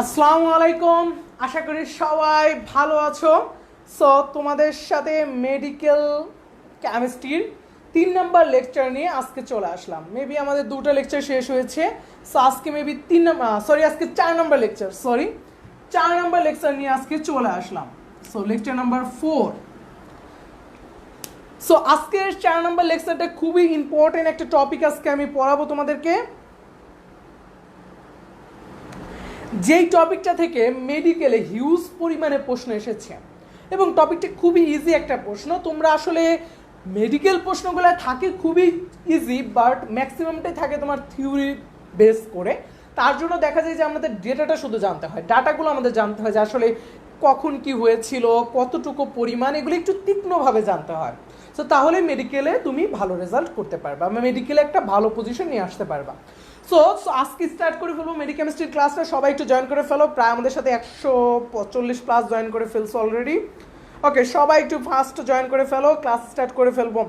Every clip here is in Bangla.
আসসালামু আলাইকুম, আশা করি সবাই ভালো আছো। সো তোমাদের সাথে মেডিকেল কেমিস্ট্রির 3 নম্বর লেকচার নিয়ে আজকে চলে আসলাম। মেবি আমাদের 2টা লেকচার শেষ হয়েছে। সো আজকে মেবি আজকে 4 নম্বর লেকচার, 4 নম্বর লেকচার নিয়ে আজকে চলে আসলাম। So lecture number 4। সো আজকের 4 নম্বর লেকচারটা খুবই ইম্পর্টেন্ট একটা টপিক আজকে আমি পড়াবো তোমাদেরকে, যেই টপিকটা থেকে মেডিকেলে হিউজ পরিমাণে প্রশ্ন এসেছে এবং টপিকটা খুবই ইজি একটা প্রশ্ন। তোমরা আসলে মেডিকেল প্রশ্নগুলো থাকে খুবই ইজি, বাট ম্যাক্সিমামটাই থাকে তোমার থিওরি বেস করে। তার জন্য দেখা যায় যে আমাদের ডেটাটা শুধু জানতে হয়, ডাটাগুলো আমাদের জানতে হয় যে আসলে কখন কি হয়েছিল, কতটুকু পরিমাণ, এগুলো একটু তীক্ষ্ণভাবে জানতে হয়। সো তাহলে মেডিকেলে তুমি ভালো রেজাল্ট করতে পারবা, মেডিকেলে একটা ভালো পজিশন নিয়ে আসতে পারবা। সো আজকে স্টার্ট করে ফেলবো মেডিকেমিস্ট্রির ক্লাসটা। সবাই একটু জয়েন করে ফেলো, প্রায় আমাদের সাথে 145+ জয়েন করে ফেলছো অলরেডি। ওকে, সবাই একটু ফার্স্ট জয়েন করে ফেলো, ক্লাস স্টার্ট করে ফেলবো।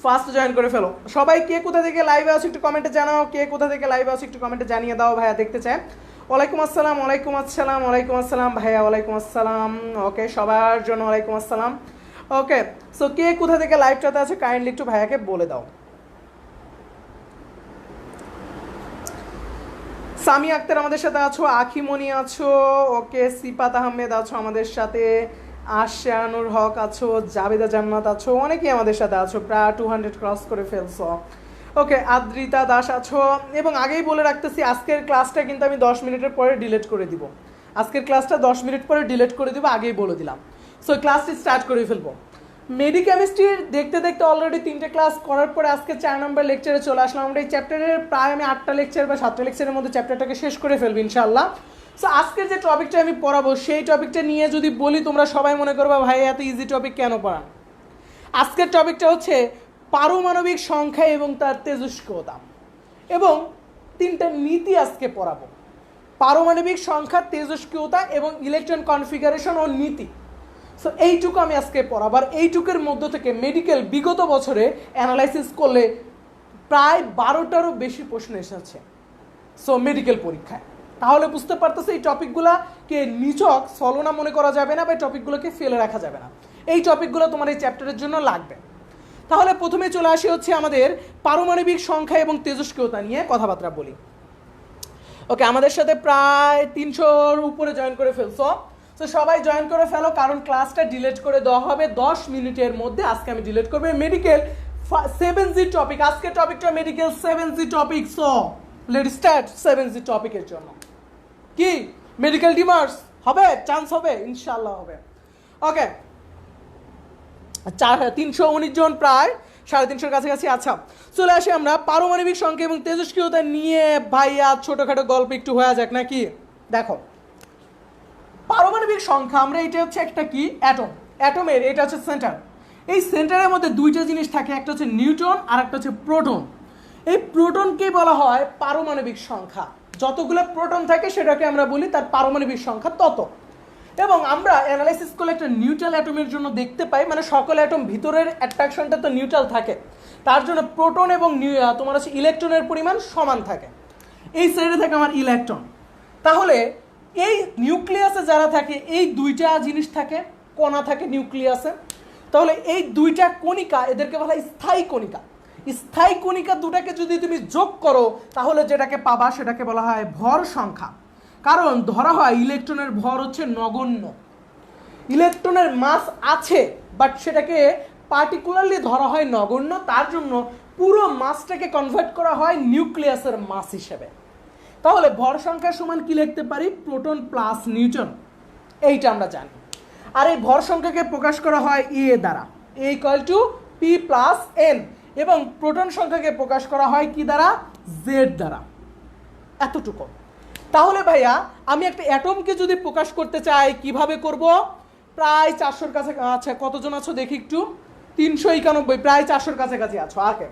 ফার্স্ট জয়েন করে ফেলো সবাই। কে কোথা থেকে লাইভে আছো একটু কমেন্টে জানাও, কে কোথা থেকে লাইভে আছো একটু কমেন্টে জানিয়ে দাও, ভাইয়া দেখতে চাই। ওয়ালাইকুম আসসালাম, ওয়ালাইকুম আসসালাম, ওয়ালাইকুম আসসালাম ভাইয়া, ওয়ালাইকুম আসসালাম। ওকে, সবার জন্য ওয়ালাইকুম আসসালাম। ওকে, সো কে কোথা থেকে লাইভটাতে আছে কাইন্ডলি একটু ভাইয়াকে বলে দাও। সামি আক্তার আমাদের সাথে আছো, আখিমণি আছো, ওকে, সিপাত আহমেদ আছো আমাদের সাথে, আশানুর হক আছো, জাবেদা জান্নাত আছো, অনেকেই আমাদের সাথে আছো, প্রায় 200 ক্রস করে ফেলছো। ওকে, আদ্রিতা দাস আছো। এবং আগেই বলে রাখতেছি আজকের ক্লাসটা কিন্তু আমি 10 মিনিটের পরে ডিলিট করে দিব। আজকের ক্লাসটা 10 মিনিট পরে ডিলিট করে দিব, আগেই বলে দিলাম। সো ক্লাসটি স্টার্ট করে ফেলবো। মেডিকেমিস্ট্রির দেখতে দেখতে অলরেডি 3টে ক্লাস করার পরে আজকে 4 নম্বর লেকচারে চলে আসলাম। আমরা এই চ্যাপ্টারের প্রায় আমি 8টা লেকচার বা 7টা লেকচারের মধ্যে চ্যাপ্টারটাকে শেষ করে ফেলবো ইনশাআল্লাহ। সো আজকের যে টপিকটা আমি পড়াবো সেই টপিকটা নিয়ে যদি বলি তোমরা সবাই মনে করবা ভাই এত ইজি টপিক কেন পড়ান। আজকের টপিকটা হচ্ছে পারমাণবিক সংখ্যা এবং তার তেজস্ক্রিয়তা, এবং 3টা নীতি আজকে পড়াবো। পারমাণবিক সংখ্যা, তেজস্ক্রিয়তা এবং ইলেকট্রন কনফিগারেশন ও নীতি। সো এইটুকু আমি আজকে পড়াবার। এইটুকুর মধ্য থেকে মেডিকেল বিগত বছরে অ্যানালাইসিস করলে প্রায় 12টারও বেশি প্রশ্ন এসেছে সো মেডিকেল পরীক্ষায়। তাহলে বুঝতে পারতেছে এই টপিকগুলোকে নিছক ছলনা মনে করা যাবে না, বা এই টপিকগুলোকে ফেলে রাখা যাবে না। এই টপিকগুলো তোমার এই চ্যাপ্টারের জন্য লাগবে। তাহলে প্রথমে চলে আসি হচ্ছে আমাদের পারমাণবিক সংখ্যা এবং তেজস্ক্রিয়তা নিয়ে কথাবার্তা বলি। ওকে, আমাদের সাথে প্রায় 300-র উপরে জয়েন করে ফেলছো। তো সবাই জয়েন করে ফেলো, কারণ ক্লাসটা ডিলিট করে দেওয়া হবে 10 মিনিটের মধ্যে। আজকে আমি ডিলিট করবো মেডিকেল 7G টপিক। আজকে টপিকটা medical 7G topic. So let's start 7G টপিকের জন্য। কি মেডিকেল ডিমার্স হবে? চান্স হবে, ইনশাআল্লাহ হবে। ওকে, 319 জন, প্রায় 350-র কাছাকাছি। আচ্ছা, চলে আসি আমরা পারমাণবিক সংখ্যা এবং তেজস্ক্রিয়তা নিয়ে। ভাইয়া ছোটোখাটো গল্প একটু হয়ে যাক নাকি। দেখো, পারমাণবিক সংখ্যা আমরা, এটা হচ্ছে একটা কি অ্যাটম, অ্যাটমের এটা হচ্ছে সেন্টার। এই সেন্টারের মধ্যে 2টা জিনিস থাকে, একটা হচ্ছে নিউট্রন আর একটা হচ্ছে প্রোটন। এই প্রোটনকে বলা হয় পারমাণবিক সংখ্যা। যতগুলো প্রোটন থাকে সেটাকে আমরা বলি তার পারমাণবিক সংখ্যা তত। এবং আমরা অ্যানালাইসিস করলে একটা নিউট্রাল অ্যাটমের জন্য দেখতে পাই, মানে সকল অ্যাটম ভিতরের অ্যাট্রাকশনটা তো নিউট্রাল থাকে, তার জন্য প্রোটন এবং তোমার হচ্ছে ইলেকট্রনের পরিমাণ সমান থাকে। এই সাইডে থাকে আমার ইলেকট্রন। তাহলে এই নিউক্লিয়াসে যারা থাকে, এই 2টা জিনিস থাকে, কণা থাকে নিউক্লিয়াসে। তাহলে এই 2টা কণিকা, এদেরকে বলা হয় স্থায়ী কণিকা। স্থায়ী কণিকা দুটাকে যদি তুমি যোগ করো তাহলে যেটাকে পাবা সেটাকে বলা হয় ভর সংখ্যা। কারণ ধরা হয় ইলেকট্রনের ভর হচ্ছে নগণ্য। ইলেকট্রনের মাস আছে, বাট সেটাকে পার্টিকুলারলি ধরা হয় নগণ্য। তার জন্য পুরো মাসটাকে কনভার্ট করা হয় নিউক্লিয়াসের মাস হিসেবে। তাহলে ভর সংখ্যা সমান কি লিখতে পারি? প্রোটন প্লাস নিউট্রন, এইটা আমরা জানি। আর এই ভর সংখ্যাকে প্রকাশ করা হয় এ দ্বারা, A equal to P plus N. এবং প্রোটন সংখ্যাকে প্রকাশ করা হয় কি দ্বারা? জেড দ্বারা। এতটুকু। তাহলে ভাইয়া আমি একটা অ্যাটমকে যদি প্রকাশ করতে চাই কিভাবে করব? প্রায় 400-র কাছে। আচ্ছা, কতজন আছো দেখি একটু? 391, প্রায় 400-র কাছাকাছি আছো। আগে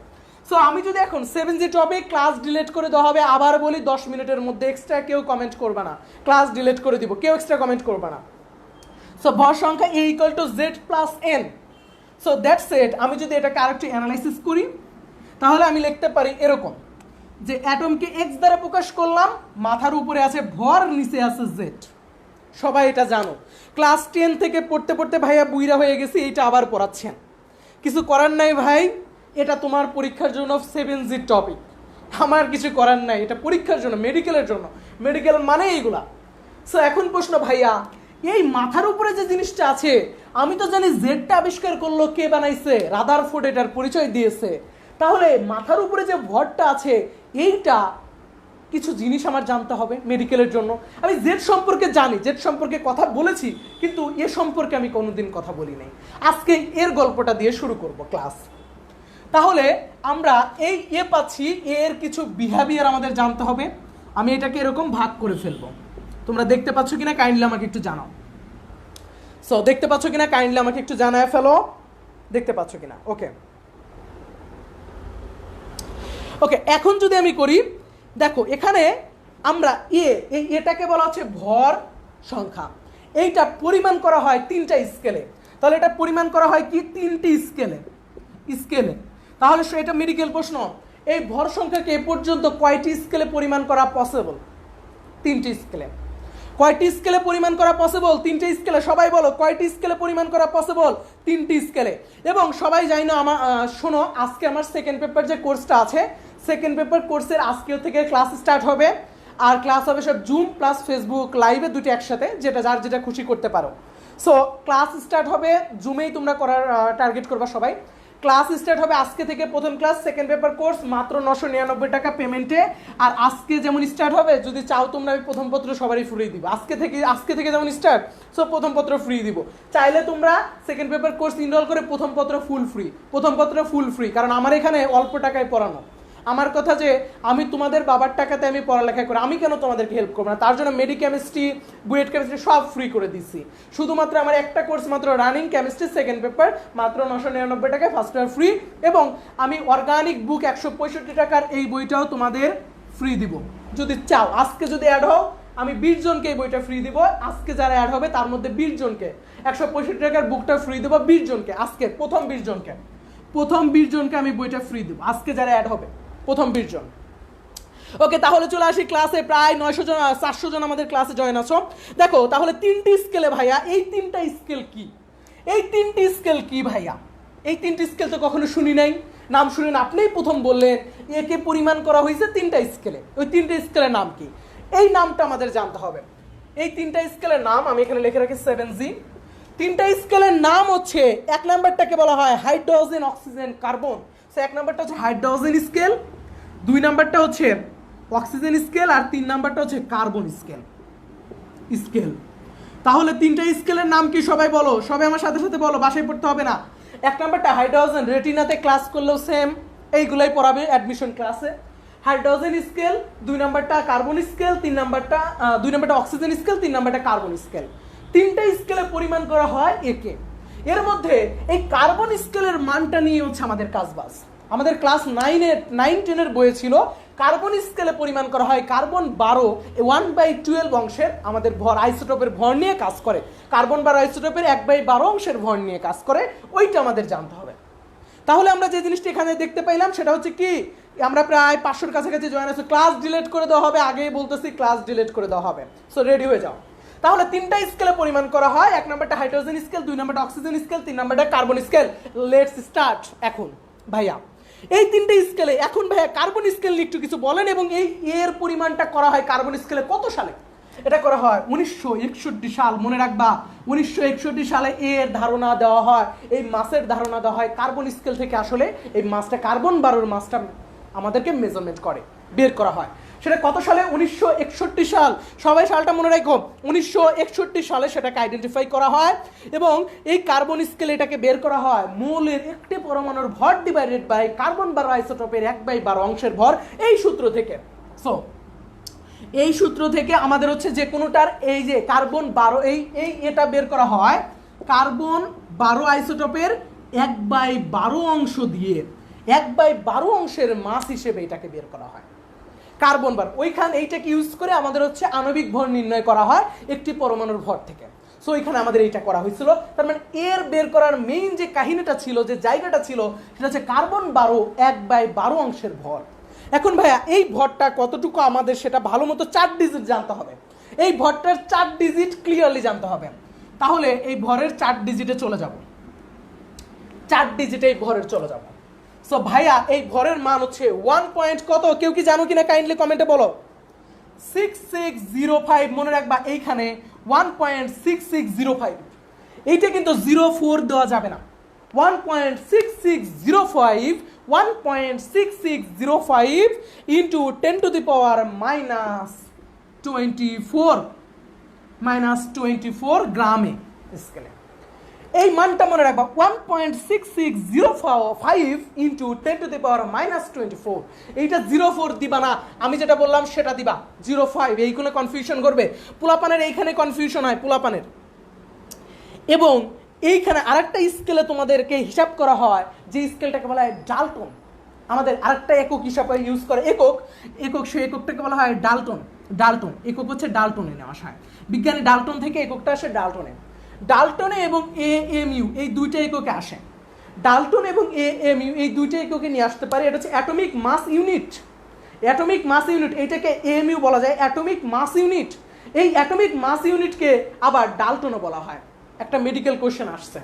সো আমি যদি এখন 7G টপিক, ক্লাস ডিলিট করে দেওয়া হবে। আবার বলি 10 মিনিটের মধ্যে। এক্সট্রা কেউ কমেন্ট করবে না, ক্লাস ডিলিট করে দিব, কেউ এক্সট্রা কমেন্ট করবে না। সো ভর সংখ্যা A equal to Z plus N. So that's it. আমি যদি এটাকে আরেকটু অ্যানালাইসিস করি তাহলে আমি লিখতে পারি এরকম। যে অ্যাটমকে এক্স দ্বারা প্রকাশ করলাম, মাথার উপরে আছে ভর, নিচে আছে জেড। সবাই এটা জানো, ক্লাস 10 থেকে পড়তে পড়তে ভাইয়া বুইরা হয়ে গেছি, এইটা আবার পড়াচ্ছেন। কিছু করার নাই ভাই, এটা তোমার পরীক্ষার জন্য 7G টপিক, আমার কিছু করার নাই, এটা পরীক্ষার জন্য, মেডিকেলের জন্য। মেডিকেল মানে এইগুলা। সো এখন প্রশ্ন ভাইয়া, এই মাথার উপরে যে জিনিসটা আছে, আমি তো জানি জেডটা আবিষ্কার করলো কে বানাইছে, রাদারফোর্ড এটার পরিচয় দিয়েছে। তাহলে মাথার উপরে যে ভরটা আছে, এইটা কিছু জিনিস আমার জানতে হবে মেডিকেলের জন্য। আমি জেড সম্পর্কে জানি, জেড সম্পর্কে কথা বলেছি, কিন্তু এ সম্পর্কে আমি কোনোদিন কথা বলি নাই। আজকে এর গল্পটা দিয়ে শুরু করব ক্লাস। তাহলে আমরা এই পাচ্ছি, এর কিছু বিহেভিয়ার আমাদের জানতে হবে। আমি এটাকে এরকম ভাগ করে ফেলবো। তোমরা দেখতে পাচ্ছ কিনা কাইন্ডলি আমাকে একটু জানাও। সো দেখতে পাচ্ছ কিনা কাইন্ডলি আমাকে একটু জানায় ফেলো, দেখতে পাচ্ছ কিনা? ওকে ওকে, এখন যদি আমি করি, দেখো এখানে আমরা এটাকে বলা হচ্ছে ভর সংখ্যা। এইটা পরিমাণ করা হয় 3টা স্কেলে। তাহলে এটা পরিমাণ করা হয় কি 3টি স্কেলে। তাহলে এটা মেডিকেল প্রশ্ন, এই ভর সংখ্যাকে এ পর্যন্ত কয়টি স্কেলে পরিমাণ করা পসিবল? 3টি স্কেলে। কয়টি স্কেলে পরিমাণ করা পসিবল? 3টি স্কেলে। সবাই বলো কয়টি স্কেলে পরিমাণ করা পসিবল? 3টি স্কেলে। এবং সবাই জানি না, আমার শোনো, আজকে আমার সেকেন্ড পেপার যে কোর্সটা আছে, সেকেন্ড পেপার কোর্সের আজকেও থেকে ক্লাস স্টার্ট হবে। আর ক্লাস হবে সব জুম প্লাস ফেসবুক লাইভে, দুটি একসাথে, যেটা যার যেটা খুশি করতে পারো। সো ক্লাস স্টার্ট হবে জুমেই, তোমরা করার টার্গেট করবা সবাই। ক্লাস স্টার্ট হবে আজকে থেকে, প্রথম ক্লাস সেকেন্ড পেপার কোর্স মাত্র 999 টাকা পেমেন্টে। আর আজকে যেমন স্টার্ট হবে, যদি চাও তোমরা আমি প্রথম পত্র সবারই ফ্রি দিব আজকে থেকে যেমন স্টার্ট, সো প্রথম পত্র ফ্রি দিব। চাইলে তোমরা সেকেন্ড পেপার কোর্স ইনরোল করে প্রথম পত্র ফুল ফ্রি, কারণ আমার এখানে অল্প টাকায় পড়ানো। আমার কথা যে আমি তোমাদের বাবার টাকাতে আমি পড়ালেখা করি, আমি কেন তোমাদেরকে হেল্প করবো না? তার জন্য মেডিকেমিস্ট্রি, বুয়েট কেমিস্ট্রি সব ফ্রি করে দিচ্ছি। শুধুমাত্র আমার একটা কোর্স মাত্র রানিং কেমিস্ট্রি সেকেন্ড পেপার, মাত্র 999 টাকায় ফার্স্ট ইয়ার ফ্রি। এবং আমি অর্গানিক বুক 165 টাকার এই বইটাও তোমাদের ফ্রি দিব যদি চাও। আজকে যদি অ্যাড হও, আমি 20 জনকে এই বইটা ফ্রি দিব। আজকে যারা অ্যাড হবে তার মধ্যে 20 জনকে 165 টাকার বুকটা ফ্রি দেবো। 20 জনকে, আজকে প্রথম 20 জনকে আমি বইটা ফ্রি দেবো, আজকে যারা অ্যাড হবে প্রথম 20 জন। ওকে, তাহলে চলে আসি ক্লাসে। প্রায় 400 জন আমাদের ক্লাসে জয়েন আছো। দেখো তাহলে 3টি স্কেলে ভাইয়া, এই 3টা স্কেল কি? এই 3টি স্কেল কি ভাইয়া? এই 3টি স্কেল তো কখনো শুনি নাই, নাম শুনেন, আপনিই প্রথম বললেন। একে পরিমাণ করা হয়েছে 3টা স্কেলে, ওই 3টা স্কেলের নাম কি? এই নামটা আমাদের জানতে হবে। এই 3টা স্কেলের নাম আমি এখানে লিখে রাখি 7G। 3টা স্কেলের নাম হচ্ছে, 1 নাম্বারটাকে বলা হয় হাইড্রোজেন, অক্সিজেন, কার্বন। সো 1 নাম্বারটা হচ্ছে হাইড্রোজেন স্কেল, 2 নাম্বারটা হচ্ছে অক্সিজেন স্কেল, আর 3 নাম্বারটা হচ্ছে কার্বন স্কেল। তাহলে 3টা স্কেলের নাম কি সবাই বলো, সবাই আমার সাথে সাথে বলো, বাসায় পড়তে হবে না। 1 নাম্বারটা হাইড্রোজেন, রেটিনাতে ক্লাস করলেও সেম এইগুলাই পড়াবে অ্যাডমিশন ক্লাসে। হাইড্রোজেন স্কেল, 2 নাম্বারটা কার্বন স্কেল, 2 নাম্বারটা অক্সিজেন স্কেল, 3 নাম্বারটা কার্বন স্কেল। 3টা স্কেলে পরিমাণ করা হয় একে। এর মধ্যে এই কার্বন স্কেলের মানটা নিয়ে হচ্ছে আমাদের কাজবাজ। আমাদের ক্লাস 9-10 বইয়ে ছিল কার্বন স্কেলে পরিমাণ করা হয় কার্বন 12 1/12 অংশের আমাদের ভর, আইসোটোপের ভর নিয়ে কাজ করে। কার্বন 12 আইসোটোপের 1/12 অংশের ভর নিয়ে কাজ করে, ওইটা আমাদের জানতে হবে। তাহলে আমরা যে জিনিসটা এখানে দেখতে পাইলাম সেটা হচ্ছে কি, আমরা প্রায় 500-র কাছাকাছি জয়েন আছি। ক্লাস ডিলিট করে দেওয়া হবে, আগেই বলতেছি ক্লাস ডিলিট করে দেওয়া হবে। সো রেডি হয়ে যাও। তাহলে 3টা স্কেলে পরিমাণ করা হয়। 1 নাম্বারটা হাইড্রোজেন স্কেল, 2 নাম্বারটা অক্সিজেন স্কেল, 3 নাম্বারটা কার্বন স্কেল। Let's start. এখন ভাইয়া এই 3টা স্কেলে, এখন ভাইয়া কার্বন স্কেল নিয়ে একটু কিছু বলেন। এবং এই এর পরিমাণটা করা হয় কার্বন স্কেলে কত সালে? এটা করা হয় 1961 সাল, মনে রাখবা। 1961 সালে এর ধারণা দেওয়া হয়, এই মাসের ধারণা দেওয়া হয় কার্বন স্কেল থেকে। আসলে এই মাসটা কার্বন 12 মাসটা আমাদেরকে মেজারমেন্ট করে, বের করা হয়। সেটা কত সালে? 1961 সাল। সবাই সালটা মনে রাখো, 1961 সালে সেটাকে আইডেন্টিফাই করা হয়। এবং এই কার্বন স্কেল এটাকে বের করা হয় মৌলের একটি পরমাণুর ভর ডিভাইডেড বাই কার্বন 12 আইসোটোপের 1/12 অংশের ভর, এই সূত্র থেকে। সো এই সূত্র থেকে আমাদের হচ্ছে যে কোনোটার এই যে কার্বন 12, এটা বের করা হয় কার্বন 12 আইসোটোপের 1/12 অংশ দিয়ে 1/12 অংশের মাস হিসেবে এটাকে বের করা হয় কার্বন 12। ওইখানে এইটাকে ইউজ করে আমাদের হচ্ছে আণবিক ভর নির্ণয় করা হয় একটি পরমাণুর ভর থেকে। সো এখানে আমাদের এইটা করা হয়েছিল। তার মানে এর বের করার মেইন যে কাহিনীটা ছিল, যে জায়গাটা ছিল, সেটা হচ্ছে কার্বন 12 1/12 অংশের ভর। এখন ভাইয়া এই ভরটা কতটুকু আমাদের সেটা ভালো মতো 4 ডিজিট জানতে হবে, এই ভরটার 4 ডিজিট ক্লিয়ারলি জানতে হবে। তাহলে এই ভরের 4 ডিজিটে চলে যাব, 4 ডিজিটে এই ভরের চলে যাব। সো ভাইয়া এই ভরের মান হচ্ছে 1 পয়েন্ট কত, কেউ কি জানো কিনা কাইন্ডলি কমেন্টে বলো। 6605, মনে রাখবা এইখানে 1.6605, এইটা কিন্তু 04 দেওয়া যাবে না। 1.6605 1.6605 ইন্টু 10 টু দি পাওয়ার -24 গ্রামে স্কেলে। এই মানটা মনে রাখবা 1.6605 ইন্টু 10 টু দি পাওয়ার -24। এইটা 04 দিবা না, আমি যেটা বললাম সেটা দিবা 05। এইগুলো কনফিউশন করবে পোলাপানের, এইখানে কনফিউশন হয় পোলাপানের। এবং এইখানে আরেকটা স্কেলে তোমাদেরকে হিসাব করা হয়, যে স্কেলটাকে বলা হয় ডাল্টন। আমাদের আরেকটা একক হিসাবে ইউজ করে একক, সেই এককটাকে বলা হয় ডাল্টন। একক হচ্ছে ডাল্টনে নেওয়া হয়, বিজ্ঞানী ডাল্টন থেকে এককটা আসে ডাল্টনে এবং এএমইউ এই দুইটা এককে আসে। ডাল্টন এবং এএমইউ এই দুইটা এককে নিয়ে আসতে পারে। এটা হচ্ছে অ্যাটমিক মাস ইউনিট। এইটাকে এএমইউ বলা যায়, অ্যাটমিক মাস ইউনিট। এই অ্যাটমিক মাস ইউনিটকে আবার ডাল্টনও বলা হয়। একটা মেডিকেল কোশ্চেন আসছে,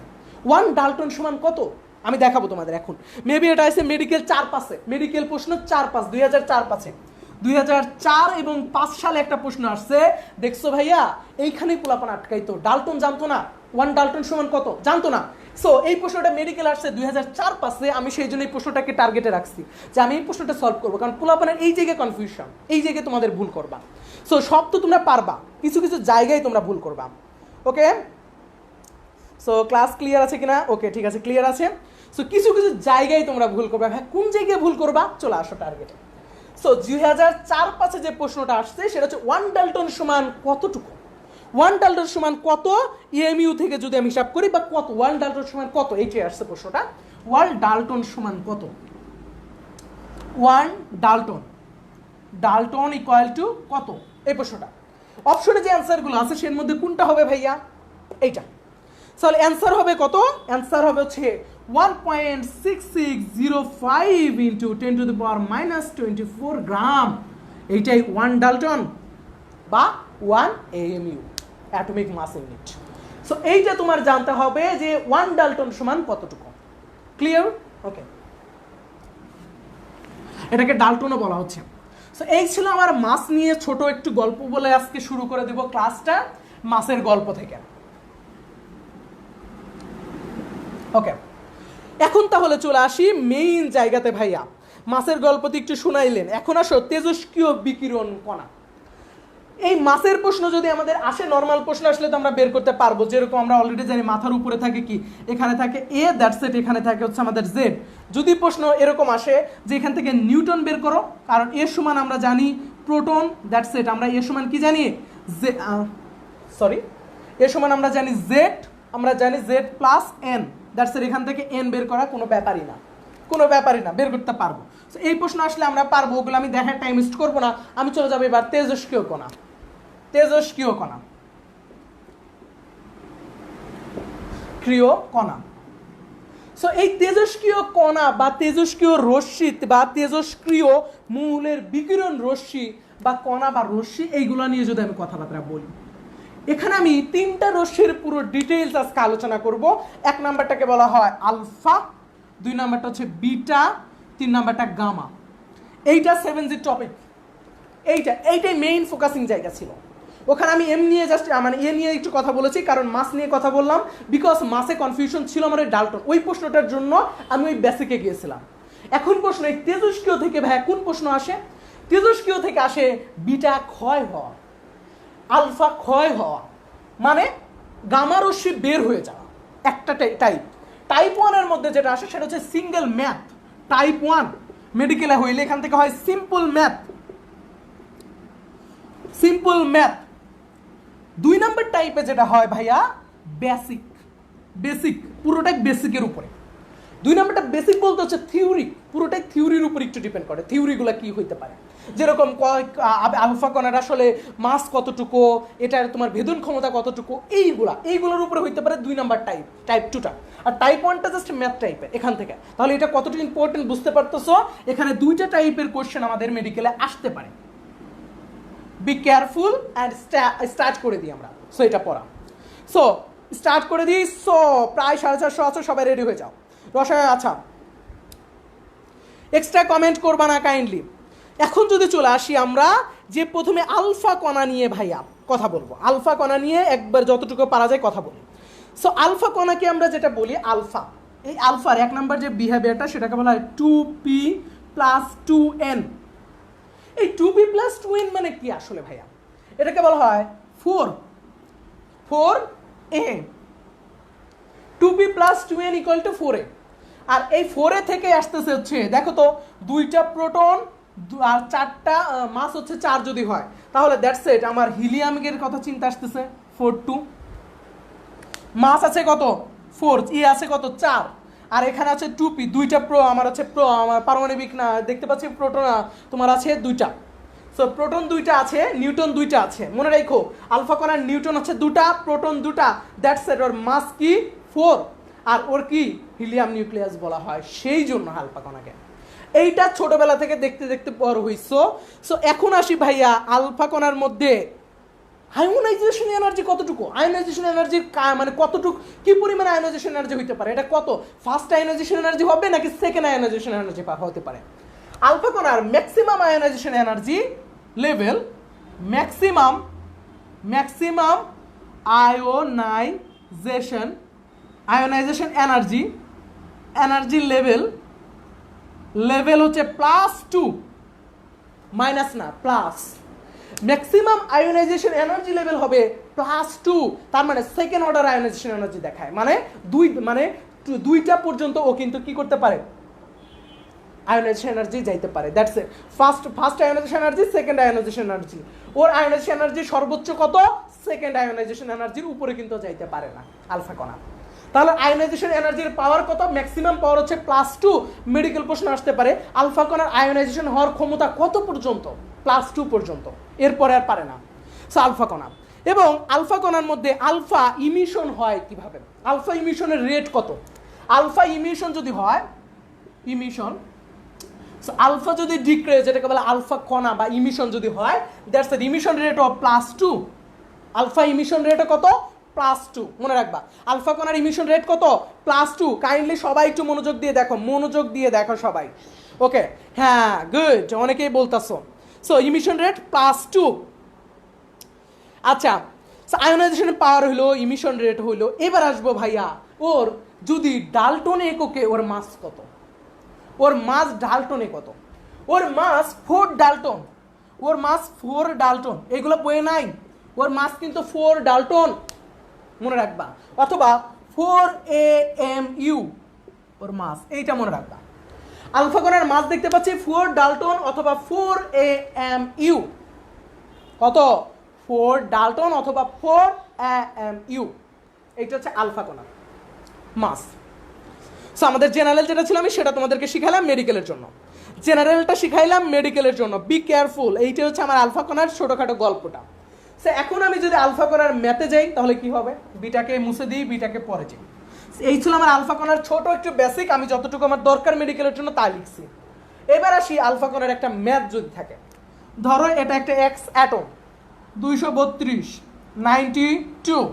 1 ডাল্টন সমান কত, আমি দেখাবো তোমাদের এখন। মেবি এটা আছে মেডিকেল 4-5-এ, মেডিকেল প্রশ্ন 4-5 2004-5-এ, 2004 এবং 5 সালে একটা প্রশ্ন আসছে। দেখছো ভাইয়া, এইখানেই পোলাপান আটকাইতো, ডাল্টন জানতো না 1 ডাল্টন সমান কত, জানতো না। সো এই প্রশ্নটা মেডিকেল আসছে 2004-5-এ, আমি সেই জন্য এই প্রশ্নটাকে টার্গেটে রাখছি যে আমি এই প্রশ্নটা সলভ করবো, কারণ পোলাপানের এই জায়গায় কনফিউশন, এই জায়গায় তোমাদের ভুল করবা। সো সব তো তোমরা পারবা, কিছু কিছু জায়গায় তোমরা ভুল করবা। ওকে, সো ক্লাস ক্লিয়ার আছে কিনা? ওকে, ঠিক আছে, ক্লিয়ার আছে। সো কিছু কিছু জায়গায় তোমরা ভুল করবা। হ্যাঁ, কোন জায়গায় ভুল করবা, চলে আসো টার্গেটে। সো 2004-5-এ যে প্রশ্নটা আসছে সেটা হচ্ছে 1 ডাল্টন সমান কতটুকু, 1 ডাল্টন সমান কত ইএমইউ থেকে যদি আমি হিসাব করি, বা কত 1 ডাল্টন সমান কত, এইটাই আসছে প্রশ্নটা। 1 ডাল্টন সমান কত, 1 ডাল্টন ইকুয়াল টু কত, এই প্রশ্নটা। অপশনে যে অ্যান্সারগুলো আছে সের মধ্যে কোনটা হবে ভাইয়া, এইটা। তাহলে অ্যান্সার হবে কত, অ্যান্সার হবে হচ্ছে 1.6605 ইন্টু 10 টু দি পাওয়ার -24 গ্রাম। এইটাই 1 ডাল্টন বা 1 AMU, atomic mass unit. So এইটা তোমার জানতে হবে যে 1 ডাল্টন সমান কতটুকু। ক্লিয়ার? ওকে, এটাকে ডাল্টনও বলা হচ্ছে। সো এই ছিল আমার মাস নিয়ে ছোট একটু গল্প বলে আজকে শুরু করে দেব ক্লাসটা মাসের গল্প থেকে। ওকে, এখন তাহলে চলে আসি মেইন জায়গাতে। ভাইয়া মাসের গল্পটি একটু শুনাইলেন, এখন আসো তেজস্ক্রিয় বিকিরণ কণা। এই মাসের প্রশ্ন যদি আমাদের আসে, নর্মাল প্রশ্ন আসলে তো আমরা বের করতে পারবো। যেরকম আমরা অলরেডি জানি মাথার উপরে থাকে কি, এখানে থাকে এ, দ্যাটস ইট, এখানে থাকে হচ্ছে আমাদের জেড। যদি প্রশ্ন এরকম আসে যে এখান থেকে নিউটন বের করো, কারণ এর সমান আমরা জানি প্রোটন, দ্যাটস ইট, আমরা এর সমান কি জানি, এর সমান আমরা জানি জেড, আমরা জানি Z plus N, that's it. এখান থেকে এন বের করা কোনো ব্যাপারই না, বের করতে পারবো। সো এই প্রশ্ন আসলে আমরা পারবো, ওগুলো আমি দেখার টাইম ওয়েস্ট করবো না। আমি চলে যাবো এবার তেজস্ক্রিয় কণা। সো এই তেজস্ক্রিয় কণা বা তেজস্ক্রিয় রশ্মি বা তেজস্ক্রিয় মৌলের বিকিরণ রশ্মি বা কণা বা রশ্মি, এইগুলো নিয়ে যদি আমি কথাবার্তা বলি, এখানে আমি 3টা রশ্মির পুরো ডিটেইলস আজকে আলোচনা করব। 1 নাম্বারটাকে বলা হয় আলফা, 2 নাম্বারটা হচ্ছে বিটা, 3 নাম্বারটা গামা। এইটা 7G টপিক, এইটাই মেইন ফোকাসিং জায়গা ছিল। ওখানে আমি এম নিয়ে জাস্ট মানে এ নিয়ে একটু কথা বলেছি, কারণ মাস নিয়ে কথা বললাম, বিকজ মাসে কনফিউশন ছিল আমার ডাল্টন, ওই প্রশ্নটার জন্য আমি ওই বেসিকে গিয়েছিলাম। এখন প্রশ্ন এই তেজস্ক্রিয় থেকে ভাইয়া কোন প্রশ্ন আসে, তেজস্ক্রিয় থেকে আসে বিটা ক্ষয় হওয়া, আলফা ক্ষয় হওয়া, মানে গামা রশ্মি বের হয়ে যাওয়া। একটা টাইপ 1-এর মধ্যে যেটা আসে সেটা হচ্ছে সিঙ্গেল ম্যাথ। টাইপ 1 মেডিকেলে হইলে এখান থেকে হয় সিম্পল ম্যাথ। 2 নাম্বার টাইপে যেটা হয় ভাইয়া বেসিক, পুরোটাই বেসিকের উপরে। 2 নাম্বারটা বেসিক বলতে হচ্ছে থিওরি, পুরোটাই থিওরির উপর একটু ডিপেন্ড করে, থিওরিগুলো কি হইতে পারে। যেরকম আলফা কণার আসলে মাস কতটুকু, এটার তোমার ভেদন ক্ষমতা কতটুকু, এইগুলোর উপরে হইতে পারে 2 নাম্বার টাইপ 2টা, আর টাইপ 1টা জাস্ট ম্যাথ টাইপের এখান থেকে। তাহলে এটা কতটুকু ইম্পর্টেন্ট বুঝতে পারতেছো, এখানে 2টা টাইপের কোশ্চেন আমাদের মেডিকেলে আসতে পারে। বি কেয়ারফুল অ্যান্ড স্টার্ট করে দিই আমরা। সো এটা পড়া, সো স্টার্ট করে দিই। সো প্রায় 450 আছে, সবাই রেডি হয়ে যাও। রসায়ন, আচ্ছা এক্সট্রা কমেন্ট করবা না কাইন্ডলি। এখন যদি চলে আসি আমরা যে প্রথমে আলফা কণা নিয়ে ভাইয়া কথা বলবো, আলফা কণা নিয়ে একবার যতটুকু পারা যায় কথা বলি। সো আলফা কণাকে আমরা যেটা বলি আলফা, এই আলফার 1 নাম্বার যে বিহেভিয়ারটা সেটাকে বলা হয় 2p + 2n। এই 2p + 2n মানে কি আসলে ভাইয়া? এটাকে বলা হয় 4a, 2p + 2n = 4a। আর এই 4a থেকে আসতেছে হচ্ছে, দেখো তো 2টা প্রোটন আর 4টা মাস হচ্ছে 4 যদি হয়, তাহলে দ্যাটস ইট। আমার হিলিয়ামের কথা চিন্তা আসতেছে 4 মাস আছে কত 4, আছে কত 4, আর এখানে আছে 2p, 2টা আমার আছে আমার পারমাণবিক না দেখতে পাচ্ছি প্রোটন তোমার আছে 2টা। সো প্রোটন 2টা আছে, নিউটন 2টা আছে। মনে রাখো আলফা কণার নিউটন হচ্ছে 2টা, প্রোটন 2টা, দ্যাটস ইট। ওর মাস কি 4, আর ওর কি হিলিয়াম নিউক্লিয়াস বলা হয়, সেই জন্য আলফা কণাকে। এইটা ছোটবেলা থেকে দেখতে দেখতে বড় হইছো। সো এখন আসি ভাইয়া আলফা কণার মধ্যে আয়োনাইজেশন এনার্জি কতটুকু, আয়োনাইজেশন এনার্জির মানে কতটুকু, কি পরিমাণে আয়োনাইজেশন এনার্জি হইতে পারে, এটা কত, ফার্স্ট আয়োনাইজেশন এনার্জি হবে নাকি সেকেন্ড আয়োনাইজেশন এনার্জি হতে পারে। আলফা কণার maximum ionization energy level, maximum ionization energy level হচ্ছে +2, মাইনাস না plus. Maximum ionization energy level হবে +2, তার মানে সেকেন্ড অর্ডার আয়োনাইজেশন এনার্জি দেখায়, মানে 2টা পর্যন্ত ও কিন্তু কি করতে পারে, আয়োনাইজেশন এনার্জি যাইতে পারে। That's it. First ionization energy, second ionization energy. ওর আয়োনাইজেশন এনার্জি সর্বোচ্চ কত, সেকেন্ড আয়োনাইজেশন এনার্জির উপরে কিন্তু যাইতে পারে না আলফা কণা। তাহলে আয়োনাইজেশন এনার্জির পাওয়ার কত, ম্যাক্সিমাম পাওয়ার হচ্ছে +2। মেডিকেল প্রশ্ন আসতে পারে আলফা কণার আয়োনাইজেশন হওয়ার ক্ষমতা কত পর্যন্ত, +2 পর্যন্ত, এরপরে আর পারে না। সো আলফা কণা, এবং আলফা কণার মধ্যে আলফা ইমিশন হয় কিভাবে, আলফা ইমিশনের রেট কত, আলফা ইমিশন যদি হয়, সো আলফা যদি ডিক্রিজ, যেটাকে বলে আলফা কণা বা ইমিশন যদি হয়, that's the emission rate of +2। Alpha emission rate কত, +2। মনে রাখবা আলফা কণার ইমিশন রেট কত, +2। কাইন্ডলি সবাই একটু মনোযোগ দিয়ে দেখো সবাই। ওকে, হ্যাঁ গুড, অনেকেই বলতাছো। So emission rate +2। আচ্ছা, আয়োনাইজেশনের পাওয়ার হইলো, ইমিশন রেট হইলো। এবার আসবো ভাইয়া ওর যদি ডাল্টন এককে ওর মাস কত, ওর মাস ডাল্টনে কত, ওর মাস 4 ডাল্টন, ওর মাস 4 ডাল্টন। এগুলো বইয়ে নাই, ওর মাস কিন্তু 4 ডাল্টন, মনে রাখবা, অথবা 4 AMU ওর মাস, এইটা মনে রাখবা। আলফা কণার মাস দেখতে পাচ্ছি 4 ডাল্টন অথবা 4 AMU। কত, 4 ডাল্টন অথবা 4 AMU। এইটা হচ্ছে আলফা কণা মাস। সো আমাদের জেনারেল যেটা ছিল আমি সেটা তোমাদেরকে শিখাইলাম মেডিকেলের জন্য, জেনারেলটা শিখাইলাম মেডিকেলের জন্য। বি কেয়ারফুল, এইটা হচ্ছে আমার আলফা কণার ছোটখাটো গল্পটা। সো এখন আমি যদি আলফা কণার ম্যাথে যাই তাহলে কি হবে, বিটাকে মুছে দিই, বিটাকে পরে যাই। এই ছিল আমার আলফা কণার ছোট একটু বেসিক, আমি যতটুকু আমার দরকার মেডিকেলের জন্য তা লিখছি। এবার আসি আলফা কণার একটা ম্যাথ যদি থাকে, ধরো এটা একটা এক্স অ্যাটম 232 92,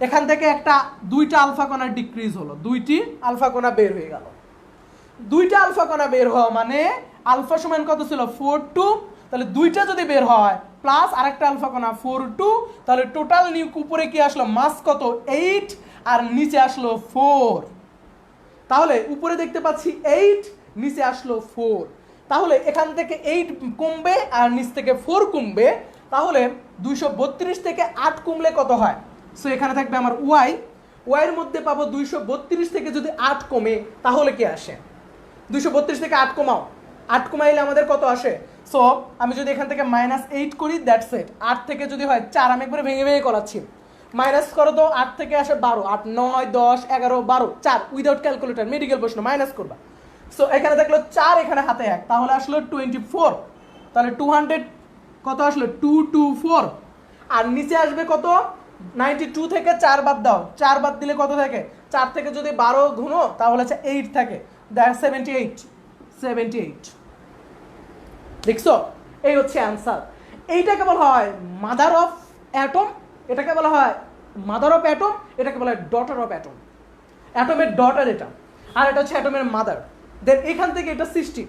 এখান থেকে একটা 2টা আলফা কণা ডিক্রিজ হলো, 2টি আলফা কণা বের হয়ে গেল। 2টা আলফা কণা বের হওয়া মানে আলফা সমান কত ছিল 42, তাহলে 2টা যদি বের হয় প্লাস আরেকটা আলফা কণা 42, তাহলে টোটাল উপরে কি আসলো মাস কত 8, আর নিচে আসলো 4। তাহলে উপরে দেখতে পাচ্ছি 8, নিচে আসলো 4। তাহলে এখান থেকে 8 কমবে আর নিচ থেকে 4 কমবে, তাহলে 232 থেকে 8 কমলে কত হয়। সো এখানে থাকবে আমার ওয়াই এর মধ্যে পাবো 232 থেকে যদি 8 কমে তাহলে কি আসে, 232 থেকে 8 কমাও, 8 কমাইলে আমাদের কত আসে। সো আমি যদি এখান থেকে -8 করি, দ্যাটস ইট। 8 থেকে যদি হয় 4, আমি একবারে ভেঙে ভেঙে করাচ্ছি, মাইনাস করো তো, 8 থেকে আসে 12, 8 9 10 11 12, 4 উইদাউট ক্যালকুলেটর, মেডিকেল প্রশ্ন, মাইনাস করবা। সো এখানে থাকলো 4, এখানে হাতে 1, তাহলে আসলো 24। তাহলে 200 কত আসলো 224, আর নিচে আসবে কত 92 থেকে 4 বাদ দাও, 4 বাদ দিলে কত থাকে, 4 থেকে যদি 12 গুণো তাহলে 8 থাকে, দ্যাট 78। দেখছো, এই হচ্ছে অ্যান্সার। এইটাকে বলা হয় মাদার অফ অ্যাটম, এটাকে বলা হয় মাদার অফ অ্যাটম, এটাকে বলা হয় ডটার অফ অ্যাটম। অ্যাটমের ডটার এটা, আর এটা হচ্ছে অ্যাটমের মাদার। দেন এখান থেকে এটা সৃষ্টি,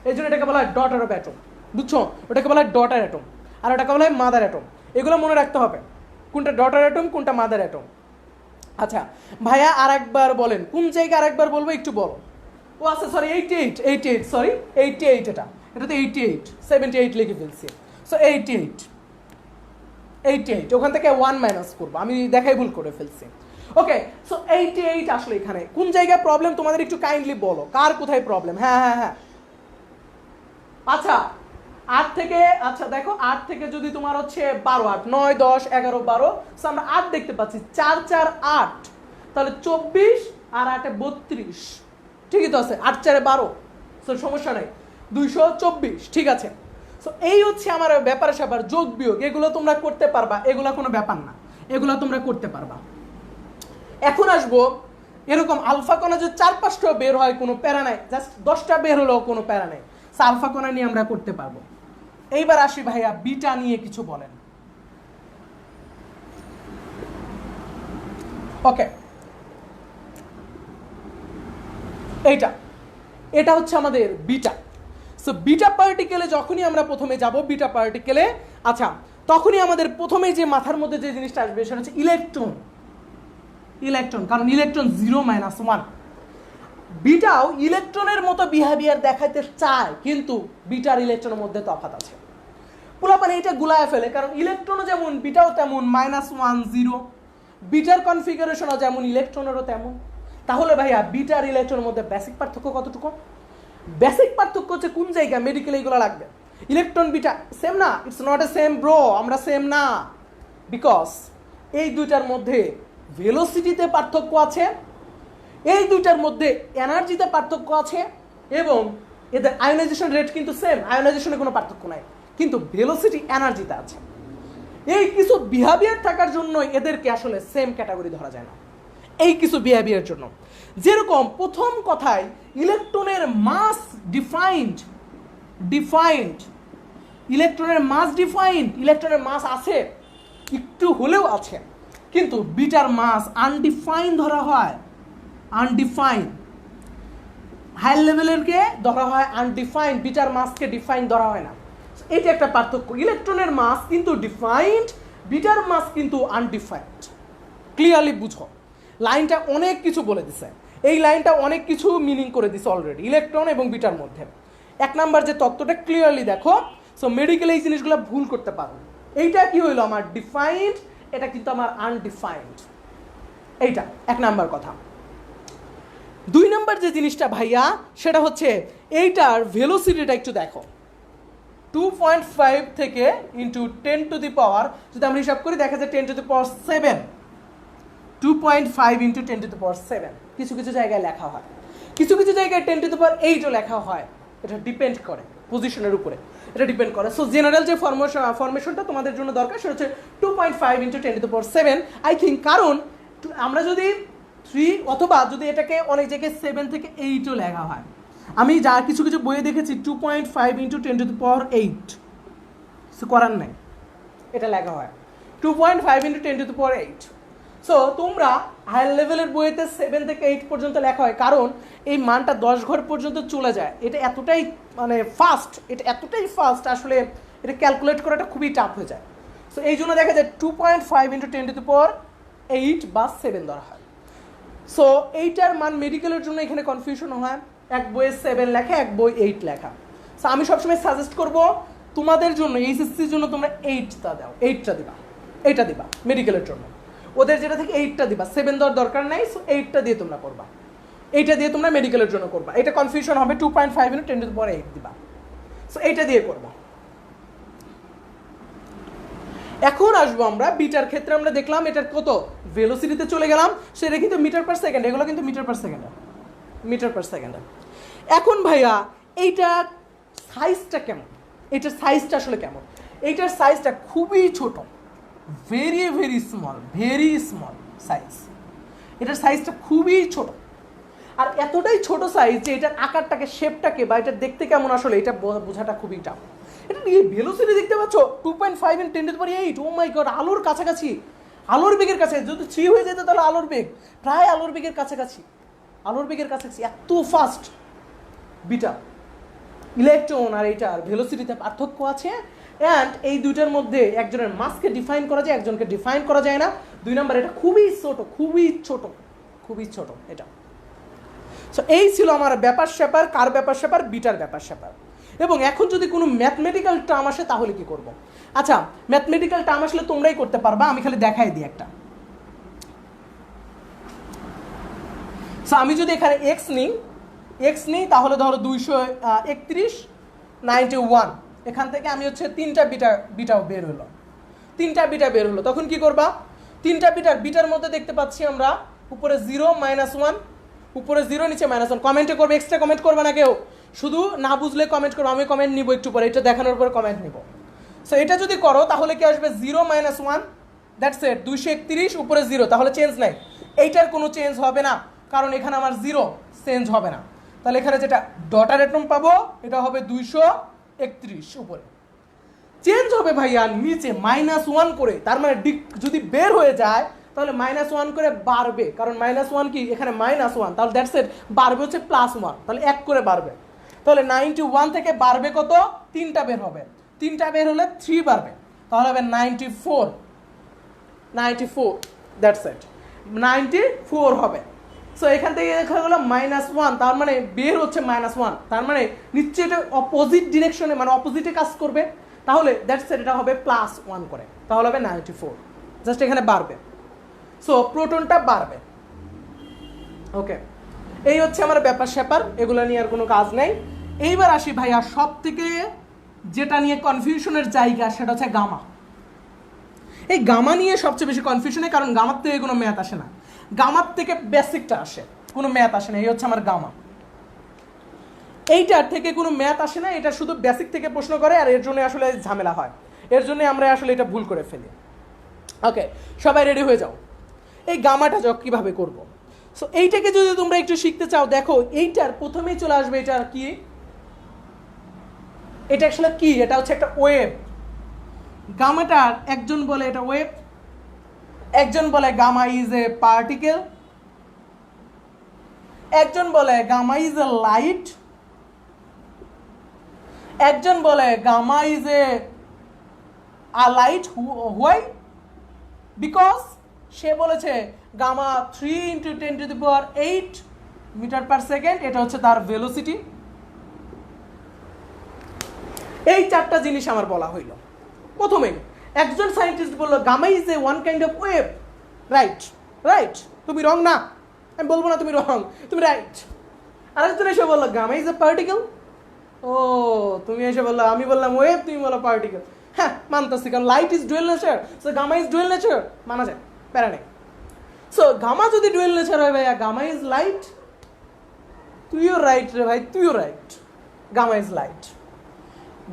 এই জন্য এটাকে বলা হয় ডটার অফ অ্যাটম, বুঝছো? ওটাকে বলা হয় ডটার অ্যাটম, আর ওটাকে বলা হয় মাদার অ্যাটম। এগুলো মনে রাখতে হবে, কোনটা ডটার অ্যাটম কোনটা মাদার অ্যাটম। আচ্ছা ভাইয়া আর একবার বলেন, কোন জায়গায় আর একবার বলবো একটু বলো। ও আচ্ছা সরি 88 সরি 88, এটা তো 88, 78 লিখে ফেলছি। সো 88 ওখান থেকে 1 মাইনাস করবো, আমি দেখাই ভুল করে ফেলছি। ওকে, সো 88 আসলে এখানে কোন জায়গায় প্রবলেম তোমাদের একটু কাইন্ডলি বলো, কার কোথায় প্রবলেম? হ্যাঁ আচ্ছা 8 থেকে, আচ্ছা দেখো 8 থেকে যদি তোমার হচ্ছে 12, 8 9 10 11 12, সো আমরা 8 দেখতে পাচ্ছি, 4 4 8, তাহলে 24 আর 8 32, ঠিকই তো আছে, 8 4 12, সো সমস্যা নাই, 224, ঠিক আছে। সো এই হচ্ছে আমার ব্যাপার স্যাপার, যোগ বিয়োগ এগুলো তোমরা করতে পারবা, এগুলো কোনো ব্যাপার না, এগুলো তোমরা করতে পারবা। এখন আসবো এরকম আলফা কণা যদি 4-5টা বের হয় কোনো প্যারা নাই, জাস্ট 10টা বের হলেও কোনো প্যারা নাই, আলফা কণা নিয়ে আমরা করতে পারবো। এইবার আসি ভাইয়া বিটা নিয়ে কিছু বলেন। ওকে, এটা হচ্ছে আমাদের বিটা। সো বিটা পার্টিকেলে যখনই আমরা প্রথমে যাব, বিটা পার্টিকেলে আচ্ছা তখনই আমাদের প্রথমে যে মাথার মধ্যে যে জিনিসটা আসবে সেটা হচ্ছে ইলেকট্রন, কারণ ইলেকট্রন 0 - 1। বিটাও ইলেকট্রনের মতো বিহেভিয়ার দেখাইতে চায়, কিন্তু বিটার ইলেকট্রনের মধ্যে তফাৎ আছে। পোলাপান এইটা গুলায় ফেলে, কারণ ইলেকট্রনও যেমন বিটাও তেমন -1 0, বিটার কনফিগারেশনও যেমন ইলেকট্রনেরও তেমন। তাহলে ভাইয়া বিটার ইলেকট্রনের মধ্যে বেসিক পার্থক্য কতটুকু? বেসিক পার্থক্য হচ্ছে কোন জায়গা, মেডিকেলে এইগুলো লাগবে। ইলেকট্রন বিটা সেম না, it's not a same bro, আমরা সেম না, বিকজ এই দুইটার মধ্যে ভেলোসিটিতে পার্থক্য আছে, এই দুইটার মধ্যে এনার্জিতে পার্থক্য আছে, এবং এদের আয়োনাইজেশন রেট কিন্তু সেম, আয়োনাইজেশনে কোনো পার্থক্য নাই, কিন্তু ভেলোসিটি এনার্জিতে আছে। এই কিছু বিহেভিয়ার থাকার জন্য এদেরকে আসলে সেম ক্যাটাগরি ধরা যায় না, এই কিছু বিহেভিয়ার জন্য। যেরকম প্রথম কথায় ইলেকট্রনের মাস ডিফাইন্ড, ইলেকট্রনের মাস ডিফাইন্ড, ইলেকট্রনের মাস আছে, একটু হলেও আছে, কিন্তু বিটার মাস আনডিফাইন ধরা হয়, আনডিফাইন। হাই লেভেলেরকে ধরা হয় আনডিফাইন, বিটার মাসকে ডিফাইন ধরা হয় না। এটা একটা পার্থক্য, ইলেকট্রনের মাস কিন্তু ডিফাইন্ড, বিটার মাস কিন্তু আনডিফাইন্ড। ক্লিয়ারলি বুঝো, লাইনটা অনেক কিছু বলে দিছে, এই লাইনটা অনেক কিছু মিনিং করে দিছে অলরেডি ইলেকট্রন এবং বিটার মধ্যে। এক নাম্বার যে তত্ত্বটা ক্লিয়ারলি দেখো, সো মেডিকেল এই জিনিসগুলো ভুল করতে পারো। এইটা কি হইলো আমার ডিফাইন্ড, এটা কিন্তু আমার আনডিফাইন্ড, এইটা এক নাম্বার কথা। 2 নাম্বার যে জিনিসটা ভাইয়া সেটা হচ্ছে এইটার ভেলোসিটিটা একটু দেখো, 2.5 থেকে ইন্টু 10 টু দি পাওয়ার, যদি আমরা হিসাব করি দেখা যায় 10 to the power 7, 2.5 into 10 to the power 7, কিছু কিছু জায়গায় লেখা হয়, কিছু কিছু জায়গায় 10 টু দি পাওয়ার 8ও লেখা হয়, এটা ডিপেন্ড করে পজিশনের উপরে, এটা ডিপেন্ড করে। সো জেনারেল যে ফরমেশনটা তোমাদের জন্য দরকার সেটা হচ্ছে 2.5 into 10 to the power 7, I think, কারণ আমরা যদি 3 অথবা যদি এটাকে অনেক জায়গায় 7 থেকে 8ও লেখা হয়, আমি যা কিছু কিছু বইয়ে দেখেছি 2.5 into 10 to the power 8, so করার নাই, এটা লেখা হয় 2.5 into 10 to the power 8। So তোমরা হাই লেভেলের বইতে 7 থেকে 8 পর্যন্ত লেখা হয়, কারণ এই মানটা 10 ঘর পর্যন্ত চলে যায়, এটা এতটাই মানে ফাস্ট, এটা এতটাই ফাস্ট আসলে এটা ক্যালকুলেট করাটা খুবই টাফ হয়ে যায়। সো এই জন্য দেখা যায় 2.5 ইন্টু 10 টু দি পাওয়ার 8 বা 7 ধরা হয়। সো এইটার মান মেডিকেলের জন্য এখানে কনফিউশন হয়, এক বইয়ে 7 লেখা, এক বই 8 লেখা। সো আমি সবসময় সাজেস্ট করবো তোমাদের জন্য এইচএসসির জন্য তোমরা 8টা দাও, 8টা দিবা, এইটা দিবা মেডিকেলের জন্য, ওদের যেটা থেকে 8টা দিবা, 7 দেওয়ার দরকার নাই। সো 8টা দিয়ে তোমরা করবা, এইটা দিয়ে তোমরা মেডিকেলের জন্য করবা, এটা কনফিউশন হবে, 2.5 ইন্টু 10 টু দি পাওয়ার 8 দিবা, সো এইটা দিয়ে করবা। এখন আসবো আমরা বিটার ক্ষেত্রে, আমরা দেখলাম এটার কত ভেলোসিটিতে চলে গেলাম, সেটা কিন্তু মিটার পার সেকেন্ড, এগুলো কিন্তু মিটার পার সেকেন্ড। এখন ভাইয়া এইটা সাইজটা কেমন, এটার সাইজটা আসলে কেমন? এইটার সাইজটা খুবই ছোট, ভেরি ভেরি স্মল সাইজ। এটার সাইজটা খুবই ছোট, আর এতটাই ছোট সাইজ যে এটার আকারটাকে, শেপটাকে বা এটা দেখতে কেমন আসলে এটা বোঝাটা খুবই টাফ। এটা নিয়ে ভেলোসিটি দেখতে পাচ্ছ 2.5 × 10⁸ ও মাই গড, আলোর কাছাকাছি, আলোর বেগের কাছে। যদি 3 হয়ে যেত তাহলে আলোর বেগ, প্রায় আলোর বেগের কাছাকাছি, আলোর বেগের কাছাকাছি, এত ফাস্ট বিটা। ইলেকট্রন আর এইটার ভেলোসিটিতে পার্থক্য আছে, অ্যান্ড এই দুইটার মধ্যে একজনের মাসকে ডিফাইন করা যায়, একজনকে ডিফাইন করা যায় না। 2 নাম্বার, এটা খুবই ছোট এটা। সো এই ছিল আমার ব্যাপার স্যাপার, কার ব্যাপার স্যাপার, বিটার ব্যাপার স্যাপার। এবং এখন যদি কোনো ম্যাথমেটিক্যাল টার্ম আসে তাহলে কি করব? আচ্ছা, ম্যাথমেটিক্যাল টার্ম আসলে তোমরাই করতে পারবা, আমি খালি দেখাই দিই একটা। সো আমি যদি এখানে এক্স নিই তাহলে ধরো 231 91, এখান থেকে আমি হচ্ছে 3টা বিটাও বের হলো, 3টা বিটা বের হলো। তখন কি করবা? 3টা বিটার মধ্যে দেখতে পাচ্ছি আমরা উপরে 0 -1, উপরে 0 নিচে -1। কমেন্টে করবে, এক্সট্রা কমেন্ট করবে না কেউ, শুধু না বুঝলে কমেন্ট করবো, আমি কমেন্ট নিব একটু পরে, এটা দেখানোর পরে কমেন্ট নিব। সো এটা যদি করো তাহলে কি আসবে? 0 -1, দ্যাটস ইট, 231 উপরে 0, তাহলে চেঞ্জ নাই। এইটার কোনো চেঞ্জ হবে না, কারণ এখানে আমার 0 চেঞ্জ হবে না। তাহলে এখানে যেটা ডটার এটম পাবো এটা হবে 231 উপরে। চেঞ্জ হবে ভাইয়া নিচে -1 করে, তার মানে যদি বের হয়ে যায় তাহলে -1 করে বাড়বে, কারণ -1 কি এখানে -1, তাহলে দ্যাটস ইট, বাড়বে হচ্ছে +1, তাহলে 1 করে বাড়বে। তাহলে 91 থেকে বাড়বে কত? 3টা বের হবে, 3টা বের হলে 3 বাড়বে, তাহলে হবে 94, দ্যাটস ইট, 94 হবে। সো এখান থেকে দেখা গেলো -1, তার মানে বের হচ্ছে -1, তার মানে নিশ্চয়ই এটা অপোজিট ডিরেকশনে, মানে অপোজিটে কাজ করবে, তাহলে দ্যাটস ইট, এটা হবে +1 করে, তাহলে হবে 94, জাস্ট এখানে বাড়বে। সো প্রোটনটা বাড়বে। ওকে, এই হচ্ছে আমার ব্যাপার স্যাপার, এগুলো নিয়ে আর কোনো কাজ নেই। এইবার আসি ভাইয়া সব থেকে যেটা নিয়ে কনফিউশনের জায়গা, সেটা হচ্ছে গামা। এই গামা নিয়ে সবচেয়ে বেশি কনফিউশনে, কারণ গামার থেকে কোনো ম্যাথ আসে না, গামার থেকে বেসিকটা আসে, কোনো ম্যাথ আসে না। এই হচ্ছে আমার গামা, এইটার থেকে কোনো ম্যাথ আসে না, এটা শুধু বেসিক থেকে প্রশ্ন করে, আর এর জন্য আসলে ঝামেলা হয়, এর জন্য আমরা আসলে এটা ভুল করে ফেলি। ওকে, সবাই রেডি হয়ে যাও। এই গামাটা কিভাবে করব? সো এইটাকে যদি তোমরা একটু শিখতে চাও, দেখো এইটার প্রথমেই চলে আসবে এটা কি, এটা আসলে কি? এটা হচ্ছে একটা ওয়েভ। গামাটার একজন বলে এটা ওয়েভ, একজন বলে গামা ইজ এ পার্টিকেল, একজন বলে গামা ইজ এ লাইট, একজন বলে gamma is a light. Why? Because সে বলেছে গামা 3 × 10⁸ মিটার/সেকেন্ড, এটা হচ্ছে তার ভেলোসিটি। এই 4টা জিনিস আমার বলা হইল। প্রথমে একজন সায়েন্টিস্ট বললো gamma is a one kind of wave, right, তুমি রং না, আমি বলবো না তুমি রং, তুমি রাইট। আরেকজন এসে বললো গামা ইজ এ পার্টিকেল, ও তুমি এসে বললো, আমি বললাম ওয়েভ, তুমি বলো পার্টিকেল। হ্যাঁ, মানতেছি, কারণ light is dual nature, so gamma is dual nature, মানা যায়, প্যারা নেই। সো গামা যদি ডুয়েল নেচার হয় ভাইয়া, গামা ইজ লাইট, তুইও রাইট রে ভাই, তুইও right, gamma is light.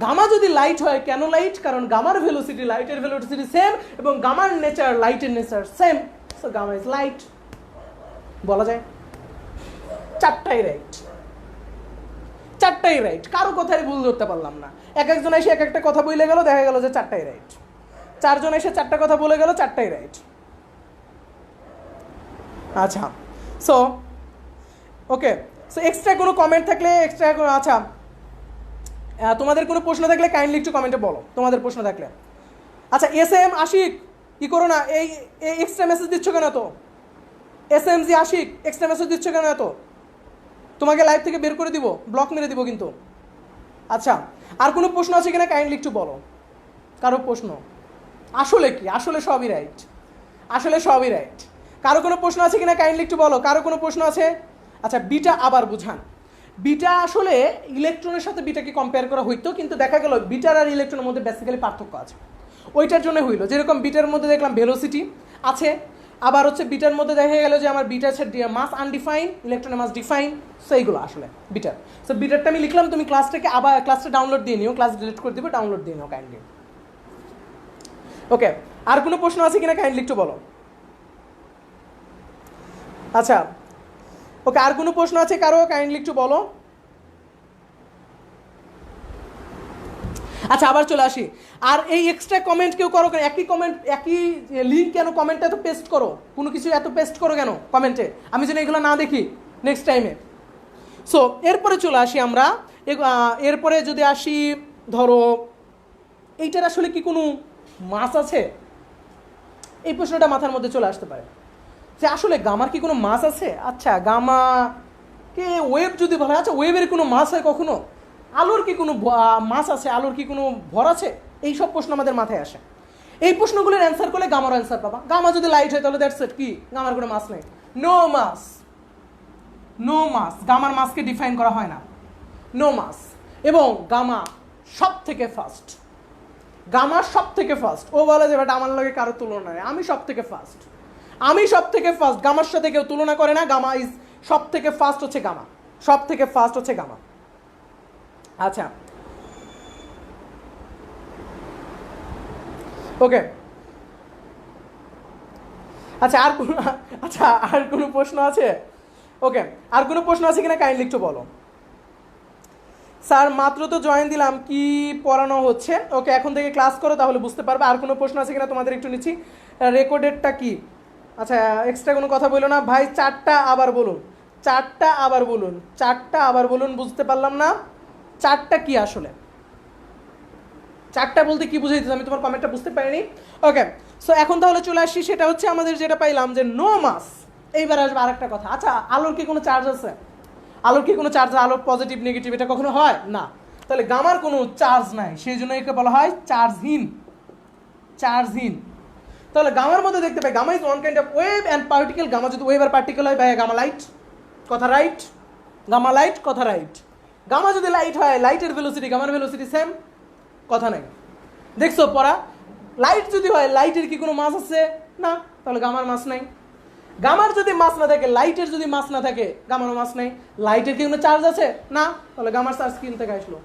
Gamma যদি লাইট হয়, কেন লাইট? কারণ গামার ভেলোসিটি লাইটের ভেলোসিটি সেম, এবং গামার নেচার লাইটের নেচার same, so gamma is light বলা যায়। 4টাই রাইট, কারো কথাই ভুল ধরতে পারলাম না। একজন এসে এক একটা কথা বলে গেল, দেখা গেল যে 4টাই রাইট। 4জন এসে 4টা কথা বলে গেল, 4টাই রাইট। আচ্ছা, সো ওকে, সো এক্সট্রা কোনো কমেন্ট থাকলে আচ্ছা, তোমাদের কোনো প্রশ্ন থাকলে কাইন্ডলি একটু কমেন্টে বলো, তোমাদের প্রশ্ন থাকলে। আচ্ছা, SM আশিক, কি করো না, এই এক্সট্রা মেসেজ দিচ্ছ কেন? তো SMG আশিক, এক্সট্রা মেসেজ দিচ্ছ কেন? এত তোমাকে লাইভ থেকে বের করে দিব, ব্লক মেরে দিব কিন্তু। আচ্ছা, আর কোনো প্রশ্ন আছে কিনা কাইন্ডলি একটু বলো। কারো প্রশ্ন? আসলে কি? আসলে সবই রাইট। কারো কোনো প্রশ্ন আছে কিনা কাইন্ডলি একটু বলো। কারো কোনো প্রশ্ন আছে? আচ্ছা, বিটা আবার বুঝান। বিটা আসলে ইলেকট্রনের সাথে বিটাকে কম্পেয়ার করা হইতো, কিন্তু দেখা গেল বিটার আর ইলেকট্রনের মধ্যে বেসিক্যালি পার্থক্য আছে, ওইটার জন্য হইলো। যেরকম বিটার মধ্যে দেখলাম ভেলোসিটি আছে, আবার হচ্ছে বিটার মধ্যে দেখা গেল যে আমার বিটা হচ্ছে মাস আনডিফাইন, ইলেকট্রনের মাস ডিফাইন। সো এইগুলো আসলে বিটার। সো বিটারটা আমি লিখলাম, তুমি ক্লাসটাকে আবার ক্লাসটা ডাউনলোড দিয়ে নিও, ক্লাস ডিলিট করে দিবে, ডাউনলোড দিয়ে নিও কাইন্ডলি। ওকে, আর কোনো প্রশ্ন আছে কিনা কাইন্ডলি একটু বলো। আচ্ছা ওকে, আর কোনো প্রশ্ন আছে কারো, কাইন্ডলি একটু বলো। আচ্ছা আবার চলে আসি, আর এই এক্সট্রা কমেন্ট কেউ করো কেন? একই কমেন্ট, একই লিঙ্ক কেন কমেন্টে এত পেস্ট করো? কোনো কিছু এত পেস্ট করো কেন কমেন্টে? আমি যেন এগুলো না দেখি নেক্সট টাইমে। সো এরপরে চলে আসি আমরা, এরপরে যদি আসি, ধরো এইটার আসলে কি কোনো মাস আছে? এই প্রশ্নটা মাথার মধ্যে চলে আসতে পারে যে আসলে গামার কি কোনো মাস আছে? আচ্ছা গামা কে ওয়েভ যদি বলা হয়, আচ্ছা ওয়েভের কোনো মাস হয় কখনো? আলোর কি কোনো মাস আছে? আলোর কি কোনো ভর আছে? এই সব প্রশ্ন আমাদের মাথায় আসে। এই প্রশ্নগুলোর অ্যান্সার করলে গামার অ্যান্সার পাবা। গামা যদি লাইট হয় তাহলে দ্যাটস ইট, কি গামার কোনো মাস নেই, নো মাস, নো মাস। গামার মাসকে ডিফাইন করা হয় না, নো মাস। এবং গামা সব থেকে ফাস্ট, গামা সব থেকে ফাস্ট। ও বলে যে বাট আমার লগে কারো তুলনা নেই, আমি সব থেকে ফাস্ট, আমি সব থেকে ফাস্ট, গামার সাথে কেউ তুলনা করে না। গামা ইজ সব থেকে ফাস্ট, হচ্ছে গামা সব থেকে ফাস্ট, হচ্ছে গামা। আচ্ছা ওকে, আচ্ছা আর কোনো প্রশ্ন আছে? ওকে, আর কোনো প্রশ্ন আছে কিনা কাইন্ডলি একটু বলো। স্যার মাত্র তো জয়েন দিলাম, কি পড়ানো হচ্ছে? ওকে, এখন থেকে ক্লাস করো তাহলে বুঝতে পারবে। আর কোনো প্রশ্ন আছে কিনা তোমাদের একটু নিচ্ছি। রেকর্ডেডটা কি? আচ্ছা এক্সট্রা কোনো কথা বললো না ভাই, চারটা আবার বলুন, চারটা আবার বলুন, চারটা আবার বলুন, বুঝতে পারলাম না চারটা কি আসলে? চারটা বলতে কি বুঝাইতেছে? আমি তোমার কমেন্টটা বুঝতে পারিনি। ওকে, সো এখন তাহলে চলে আসি, সেটা হচ্ছে আমাদের যেটা পাইলাম যে নো মাস। এইবার আসবে আরেকটা কথা, আচ্ছা আলোর কি কোনো চার্জ আছে? আলোর কি কোনো চার্জ? আলোর পজিটিভ নেগেটিভ এটা কখনো হয় না। তাহলে গামার কোনো চার্জ নাই, সেই জন্য একে বলা হয় চার্জহীন, চার্জহীন। তাহলে গামার মধ্যে দেখতে পাই gamma is one kind of wave and particle. Gamma যদি ওয়েভ আর পার্টিকেল হয় ভাই গামা লাইট, কথা রাইট? গামা লাইট, কথা রাইট। গামা যদি লাইট হয়, লাইটের ভেলোসিটি গামার ভেলোসিটি সেম, কথা নাই। দেখছো পড়া? লাইট যদি হয়, লাইটের কি কোনো মাস আছে? না, তাহলে গামার মাস নাই। গামার যদি মাস না থাকে, লাইটের যদি মাস না থাকে, গামারও মাস নাই। লাইটের কি কোনো চার্জ আছে? না, তাহলে গামার চার্জ কিন থেকে আসলো?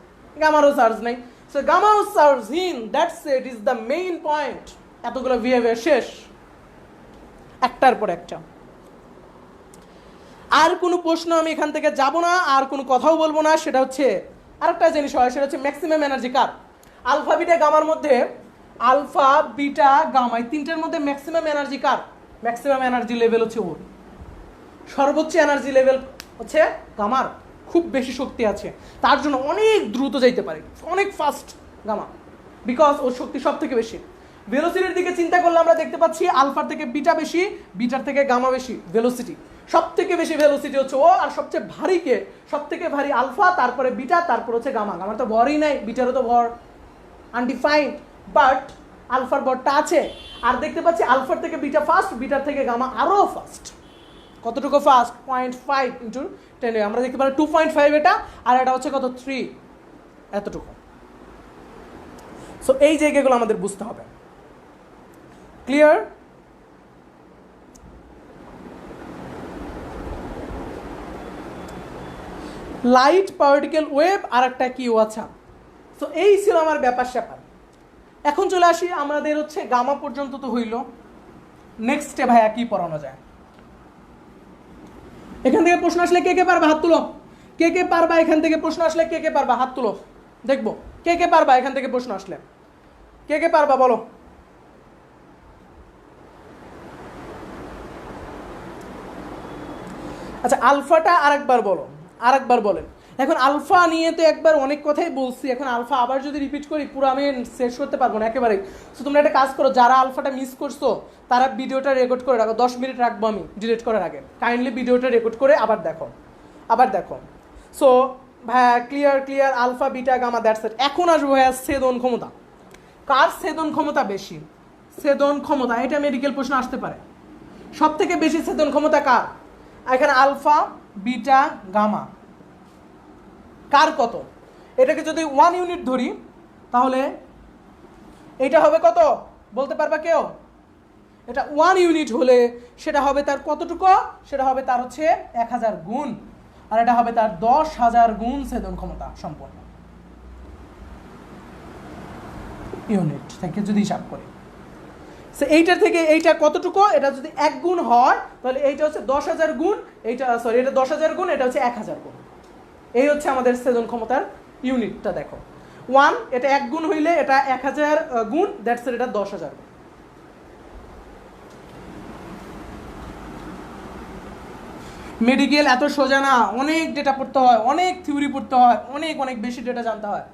গামারও চার্জ নাই। সো গামাও চার্জহীন, that's it, is the main point. এতগুলো বিহেভিয়ার শেষ, একটার পর একটা। আর কোনো প্রশ্ন আমি এখান থেকে যাব না, আর কোনো কথাও বলবো না। সেটা হচ্ছে আরেকটা জিনিস হয়, সেটা হচ্ছে ম্যাক্সিমাম এনার্জি কার? আলফা বিটা গামার মধ্যে, আলফা বিটা গামা এই তিনটার মধ্যে ম্যাক্সিমাম এনার্জি কার? ম্যাক্সিমাম এনার্জি লেভেল হচ্ছে ওর, সর্বোচ্চ এনার্জি লেভেল হচ্ছে গামার। খুব বেশি শক্তি আছে, তার জন্য অনেক দ্রুত যাইতে পারে, অনেক ফাস্ট গামা, বিকজ ওর শক্তি সব থেকে বেশি। ভেলোসিটির দিকে চিন্তা করলে আমরা দেখতে পাচ্ছি আলফার থেকে বিটা বেশি, বিটার থেকে গামা বেশি ভেলোসিটি। সব থেকে বেশি ভেলোসিটি হচ্ছে ও, আর সবচেয়ে ভারী কে? সব থেকে ভারী আলফা, তারপরে বিটা, তারপর হচ্ছে গামা। গামার তো ভরই নাই, বিটারও তো ভর আনডিফাইন্ড, বাট আলফার ভরটা আছে। আর দেখতে পাচ্ছি আলফার থেকে বিটা ফাস্ট, বিটার থেকে গামা আরও ফাস্ট। কতটুকু ফাস্ট? 0.5 ইন্টু 10। আমরা দেখতে পারি 2.5 এটা, আর এটা হচ্ছে কত? 3, এতটুকু। সো এই জায়গাগুলো আমাদের বুঝতে হবে। ক্লিয়ার? লাইট, পার্টিকেল, ওয়েভ, আর একটা কি? আচ্ছা, তো এই ছিল আমার ব্যাপার স্যাপার। এখন চলে আসি আমাদের হচ্ছে গামা পর্যন্ত তো হইল, নেক্সটে ভাইয়া কি পড়ানো যায়? এখান থেকে প্রশ্ন আসলে কে কে পারবা হাত তুলো। কে কে পারবা এখান থেকে প্রশ্ন আসলে? কে কে পারবা হাত তুলো, দেখবো কে কে পারবা এখান থেকে প্রশ্ন আসলে। কে কে পারবা বলো। আচ্ছা আলফাটা আরেকবার বলো, আরেকবার বলেন। এখন আলফা নিয়ে তো একবার অনেক কথাই বলছি, এখন আলফা আবার যদি রিপিট করি পুরো আমি শেষ করতে পারবো না একেবারেই। সো তোমরা একটা কাজ করো, যারা আলফাটা মিস করছো তারা ভিডিওটা রেকর্ড করে রাখো, 10 মিনিট রাখবো আমি ডিলিট করার আগে। কাইন্ডলি ভিডিওটা রেকর্ড করে আবার দেখো, আবার দেখো। সো ভাইয়া clear, clear, alpha beta gamma, that's it. এখন আসবো ভাইয়া ছেদন ক্ষমতা। কার ছেদন ক্ষমতা বেশি? ছেদন ক্ষমতা, এটা মেডিকেল প্রশ্ন আসতে পারে। সব থেকে বেশি ছেদন ক্ষমতা কার? এখানে আলফা বিটা গামা কার কত? এটাকে যদি 1 ইউনিট ধরি তাহলে এটা হবে কত বলতে পারবা কেউ? এটা 1 ইউনিট হলে সেটা হবে তার কতটুকু, সেটা হবে তার হচ্ছে 1000 গুণ, আর এটা হবে তার 10,000 গুণ ছেদন ক্ষমতা সম্পন্ন ইউনিট থেকে যদি হিসাব করি। এইটার থেকে এইটা কতটুকু, এটা যদি 1 গুণ হয় তাহলে এইটা হচ্ছে 10,000 গুণ, এইটা সরি এটা 10,000 গুণ, এটা হচ্ছে 1000 গুণ। এই হচ্ছে আমাদের ছেদন ক্ষমতার ইউনিটটা। দেখো 1 এটা 1 গুণ হইলে এটা 1000 গুণ, দ্যাটস এটা 10,000 গুণ। মেডিকেল এত সোজা না, অনেক ডেটা পড়তে হয়, অনেক থিওরি পড়তে হয়, অনেক অনেক বেশি ডেটা জানতে হয়।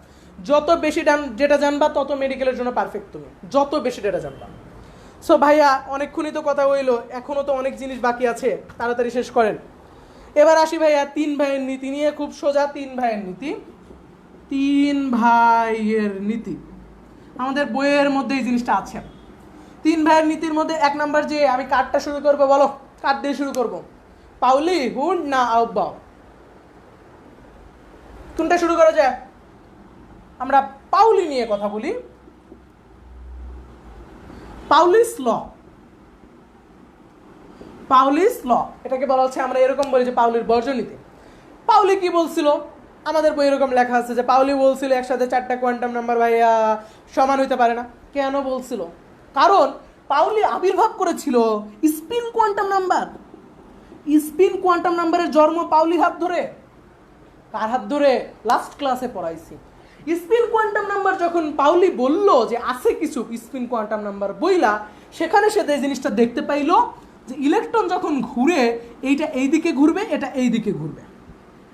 যত বেশি ডেটা জানবা তত মেডিকেলের জন্য পারফেক্ট তুমি, যত বেশি ডেটা জানবা। সো ভাইয়া অনেকক্ষণই তো কথা হইলো, এখনো তো অনেক জিনিস বাকি আছে, তাড়াতাড়ি শেষ করেন। এবার আসি ভাইয়া 3 ভাইয়ের নীতি নিয়ে। খুব সোজা 3 ভাইয়ের নীতি। 3 ভাইয়ের নীতি আমাদের বইয়ের মধ্যে এই জিনিসটা আছে। 3 ভাইয়ের নীতির মধ্যে 1 নাম্বার যে আমি কার্ডটা শুরু করবো, বলো কার্ড দিয়ে শুরু করবো, পাউলি, হুন্ড না আউবাও, কোনটা শুরু করা যায়? আমরা পাউলি নিয়ে কথা বলি। পাউলিস ল, পাউলিস ল এটাকে বলা হচ্ছে, আমরা এরকম বলি যে পাউলির বর্জনীতি। পাউলি কি বলছিল? আমাদের বই এরকম লেখা আছে যে পাউলি বলছিল একসাথে 4টা কোয়ান্টাম নাম্বার ভাইয়া সমান হইতে পারে না। কেন বলছিল? কারণ পাউলি আবির্ভাব করেছিল spin quantum number. Spin quantum নাম্বারের জন্ম পাউলির হাত ধরে। কার হাত ধরে? লাস্ট ক্লাসে পড়াইছি। স্পিন কোয়ান্টাম নাম্বার যখন পাউলি বলল যে আছে কিছু স্পিন কোয়ান্টাম নাম্বার বইলা, সেখানে সে এই জিনিসটা দেখতে পাইলো যে ইলেকট্রন যখন ঘুরে এইটা এই দিকে ঘুরবে, এটা এই দিকে ঘুরবে,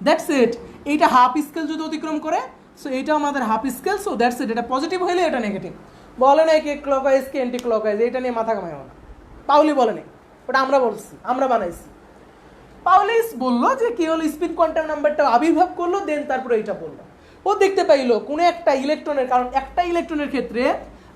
দ্যাটস ইট। এইটা হাফ স্কেল যদি অতিক্রম করে, সো এইটা আমাদের হাফ স্কেল, সো দ্যাটস ইট। এটা পজিটিভ হইলে এটা নেগেটিভ। বলে নাই কি ক্লকওয়াইজ কি অ্যান্টি ক্লকওয়াইজ, এটা নিয়ে মাথা কামাইও না। পাউলি বলে নাই, ওটা আমরা বলছি, আমরা বানাইছি। পাউলিস বললো যে কি হলো, স্পিন কোয়ান্টাম নাম্বারটা আবির্ভাব করলো, দেন তারপরে এইটা বললো। ও দেখতে পাইলো কোনো একটা ইলেকট্রনের, কারণ একটা ইলেকট্রনের ক্ষেত্রে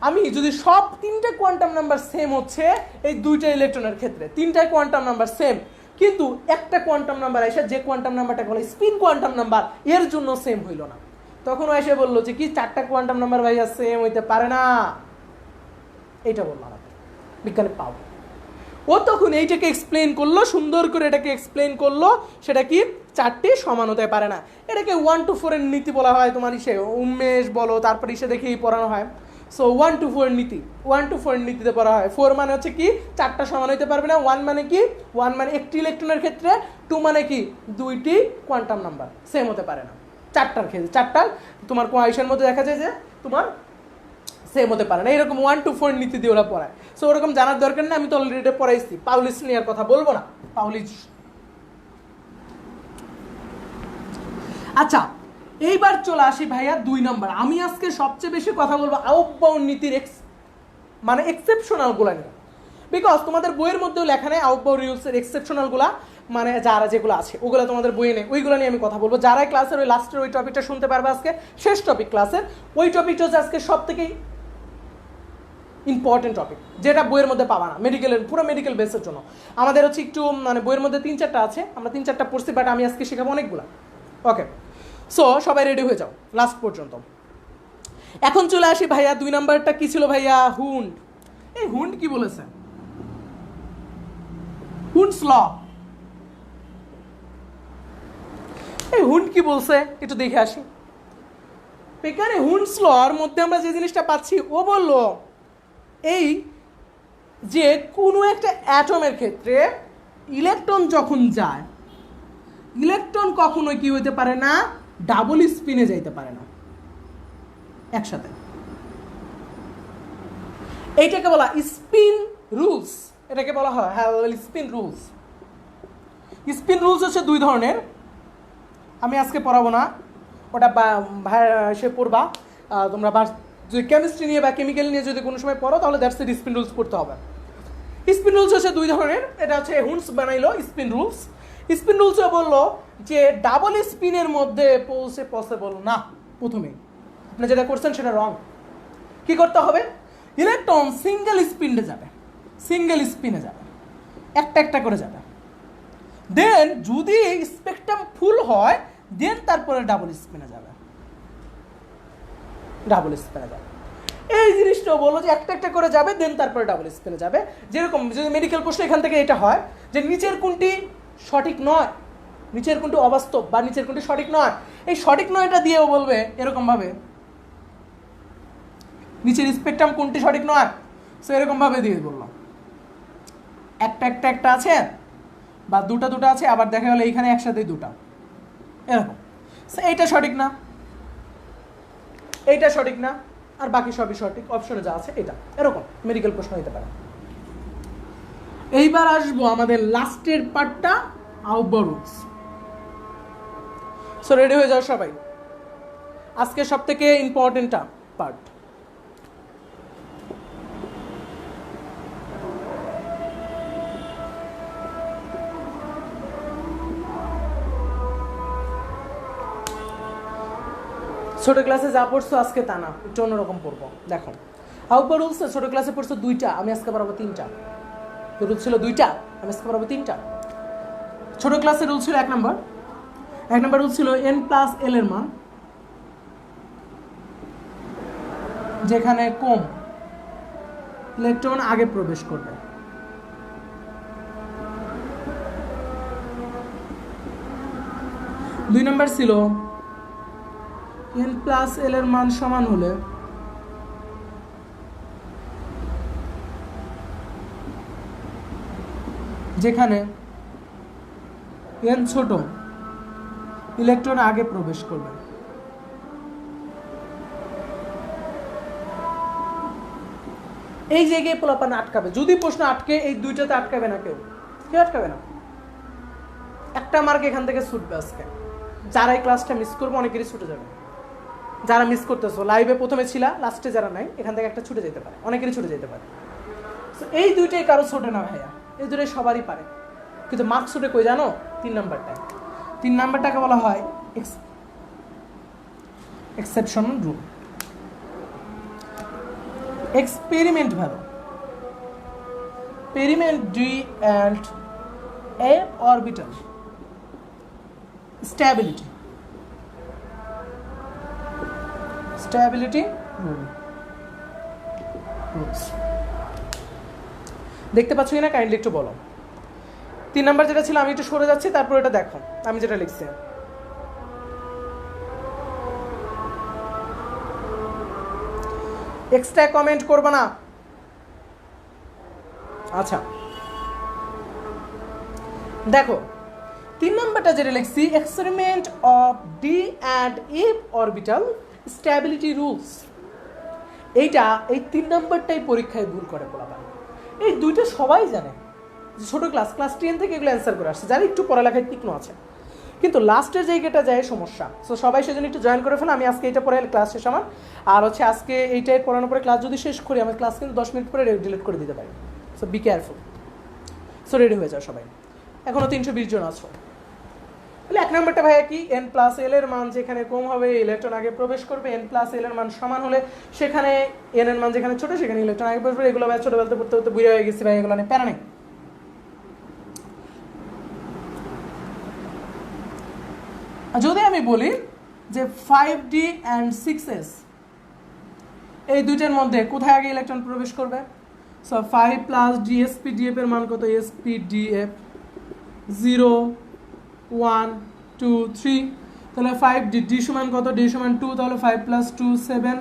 আমি যদি সব 3টে কোয়ান্টাম নাম্বার সেম হচ্ছে, এই 2টা ইলেকট্রনের ক্ষেত্রে 3টাই কোয়ান্টাম নাম্বার সেম, কিন্তু একটা কোয়ান্টাম নাম্বার এসে যে কোয়ান্টাম নাম্বারটা বলে স্পিন কোয়ান্টাম নাম্বার, এর জন্য সেম হইল না। তখন ও এসে বললো যে কি 4টা কোয়ান্টাম নাম্বার ভাইয়া সেম হইতে পারে না, এইটা বললো আমাদের বিজ্ঞানী পাবো। ও তখন এইটাকে এক্সপ্লেন করলো, সুন্দর করে এটাকে এক্সপ্লেন করলো, সেটা কি 4টি সমান হতে পারে না। এটাকে 1 to 4 এর নীতি বলা হয়। তোমার ইসে উন্মেষ বলো, তারপর ইসে দেখেই পড়ানো হয়। সো 1 to 4 নীতি, 1 to 4 নীতিতে পড়া হয়। 4 মানে হচ্ছে কি 4টা সমান হইতে পারবে না। 1 মানে কি, 1 মানে একটি ইলেকট্রনের ক্ষেত্রে, 2 মানে কি 2টি কোয়ান্টাম নাম্বার সেম হতে পারে না। 4টার ক্ষেত্রে, 4টা তোমার কোয়াইশনের মধ্যে দেখা যায় যে তোমার সেম হতে পারে না। এরকম 1 to 4 নীতি দিয়ে ওরা পড়ায়। সো ওরকম জানার দরকার নেই, আমি তো অলরেডি পড়াইছি। পাউলিস নিয়ে আর কথা বলবো না, পাউলিস। আচ্ছা এইবার চলে আসি ভাইয়া 2 নাম্বার। আমি আজকে সবচেয়ে বেশি কথা বলবো আউটবাউন্ড নীতির মানে এক্সেপশনাল গুলা নিয়ে, বিকজ তোমাদের বইয়ের মধ্যেও লেখা নেই আউটবাউন্ড রুলসের এক্সেপশনাল গুলা, মানে যারা যেগুলো আছে ওগুলো তোমাদের বইয়ে নেই, ওইগুলো নিয়ে আমি কথা বলবো। যারা ক্লাসের ওই লাস্টের ওই টপিকটা শুনতে পারবে আজকে, শেষ টপিক ক্লাসের, ওই টপিকটা হচ্ছে আজকে সব থেকে ইম্পর্টেন্ট টপিক, যেটা বইয়ের মধ্যে পাবা না। মেডিকেলের পুরো মেডিকেল বেসের জন্য আমাদের হচ্ছে একটু মানে বইয়ের মধ্যে 3-4টা আছে, আমরা 3-4টা পড়ছি, বাট আমি আজকে শেখাবো অনেকগুলা। ওকে, সো সবাই রেডি হয়ে যাও লাস্ট পর্যন্ত। এখন চলে আসি ভাইয়া 2 নাম্বারটা কি ছিল ভাইয়া? হুন্ড। এই হুন্ড কি বলেছে? হুন্ডস ল। এই হুন্ড কি বলছে একটু দেখে আসি। এখানে হুন্ডস লর মধ্যে আমরা যে জিনিসটা পাচ্ছি, ও বললো এই যে কোনো একটা অ্যাটমের ক্ষেত্রে ইলেকট্রন যখন যায়, ইলেকট্রন কখনোই কি হইতে পারে না, ডাবল স্পিনে যাইতে পারে না একসাথে। এইটাকে বলা স্পিন রুলস, এটাকে বলা হয় হ্যাঁ স্পিন রুলস। স্পিন রুলস হচ্ছে 2 ধরনের, আমি আজকে পড়াবো না, ওটা সে পড়বা তোমরা। যদি কেমিস্ট্রি নিয়ে বা কেমিক্যাল নিয়ে যদি কোনো সময় পড়ো, তাহলে দ্যাটস স্পিন রুলস পড়তে হবে। স্পিন রুলস হচ্ছে 2 ধরনের, এটা হচ্ছে হুন্ডস বানাইলো স্পিন রুলস। স্পিন রুলসও বললো যে ডাবল স্পিনের মধ্যে পৌঁছে পসিবল না। প্রথমে আপনি যেটা করছেন সেটা রং। কি করতে হবে? ইলেকট্রন সিঙ্গেল স্পিনে যাবে, সিঙ্গেল স্পিনে যাবে, একটা একটা করে যাবে। দেন যদি স্পেকট্রাম ফুল হয়, দেন তারপরে ডাবল স্পিনে যাবে, ডাবল স্পিনে যাবে। এই জিনিসটাও বললো যে একটা একটা করে যাবে, দেন তারপরে ডাবল স্পেনে যাবে। যেরকম যদি মেডিকেল প্রশ্ন এখান থেকে এটা হয় যে নিচের কোনটি সঠিক নয়, নিচের কোনটি অবাস্তব বা নিচের কোনটি সঠিক নয়, এই সঠিক নয়টা দিয়েও বলবে এরকমভাবে নিচের স্পেকট্রাম কোনটি সঠিক নয়, সো এরকমভাবে দিয়ে বললাম একটা একটা একটা আছে বা দুটা দুটা আছে, আবার দেখা গেলো এইখানে একসাথেই দুটা, এরকম এইটা সঠিক না, এইটা সঠিক না, আর বাকি সবই সঠিক, অপশনে যা আছে এটা, এরকম মেডিকেল প্রশ্ন হতে পারে। এইবার আসবো আমাদের লাস্টের পার্টটা, আউটবাউন্ড রুলস। সো রেডি হয়ে যাও সবাই, আজকে সব থেকে ইম্পর্টেন্টটা পার্ট। ছোট ক্লাসে যা পড়ছো আজকে তা না, একটু অন্যরকম পড়বো। দেখো আউটবাউন্ড রুলস ছোট ক্লাসে পড়ছো দুইটা, আমি আজকে পড়াবো তিনটা। রুল ছিল দুইটা, আমি আজকে পড়াবো তিনটা। ছোট ক্লাসের রুল ছিল এক নম্বর রুল ছিল n+l এর মান যেখানে কম ইলেকট্রন আগে প্রবেশ করবে। দুই নম্বর ছিল n+l এর মান সমান হলে যেখানে n ছোট ইলেকট্রন আগে প্রবেশ করবে। এই জায়গায় পোলাপান আটকাবে, যদি প্রশ্ন আটকে এই দুইটাতে আটকাবে না, কেউ আটকাবে না, একটা মার্ক এখান থেকে ছুটবে আজকে। যারা এই ক্লাসটা মিস করবে অনেকেরই ছুটে যাবে, যারা মিস করতেছো লাইভে প্রথমে ছিলা, লাস্টে যারা নাই এখান থেকে একটা ছুটে যেতে পারে, অনেকেরই ছুটে যেতে পারে। এই দুইটাই কারো ছোটে না ভাইয়া, এই দুটোই সবারই পারে, কিন্তু মার্ক ছুটে কই জানো? 3 নাম্বারটাকে বলা হয় exceptional rule, experiment value, experiment d and a orbital stability rules। দেখতে পাচ্ছ কিনা কাইন্ডলি একটু বলো। 3 নাম্বার যেটা ছিল, আমি একটু সরে যাচ্ছি, তারপর এটা দেখো আমি যেটা লিখছি। এক্সট্রা কমেন্ট করবে না, আচ্ছা দেখো 3 নাম্বারটা যেটা লিখছি, experiment of D and if orbital stability rules, এইটা এই 3 নাম্বারটাই পরীক্ষায় ভুল করে বলা। এই দুইটা সবাই জানে, ছোট ক্লাস 10 থেকে এগুলো অ্যান্সার করে আসছে, যারা একটু পড়ালেখায় তীক্ষ্ণ আছে, কিন্তু লাস্টের জায়গাটা যায় সমস্যা। সো সবাই সেজন্য একটু জয়েন করে ফেলে, আমি আজকে এইটা পড়ে ক্লাস শেষ আমার, আর হচ্ছে আজকে এইটাই পড়ানোর পরে ক্লাস যদি শেষ করি, আমার ক্লাস কিন্তু 10 মিনিট পরে ডিলিট করে দিতে পারি। So be careful. So ready হয়ে যাও সবাই, এখনও 320 জন আছো। তাহলে 1 নাম্বারটা ভাইয়া কি, n+l এর মান যেখানে কম হবে ইলেকট্রন আগে প্রবেশ করবে, n+l এর মান সমান হলে সেখানে n এর মান যেখানে ছোট সেখানে ইলেকট্রন আগে প্রবেশ করবে। এগুলো ভাই ছোটবেলাতে পড়তে পড়তে বুঝে হয়ে গেছি ভাই, এগুলো নিয়ে প্যারা নেই। যদি আমি বলি যে 5d and 6s এই দুইটার মধ্যে কোথায় আগে ইলেকট্রন প্রবেশ করবে, সো 5 + dsp/df এর মান কত, sp/df 0 1 2 3, তাহলে 5d d সমান কত, d সমান 2, তাহলে 5 + 2 7,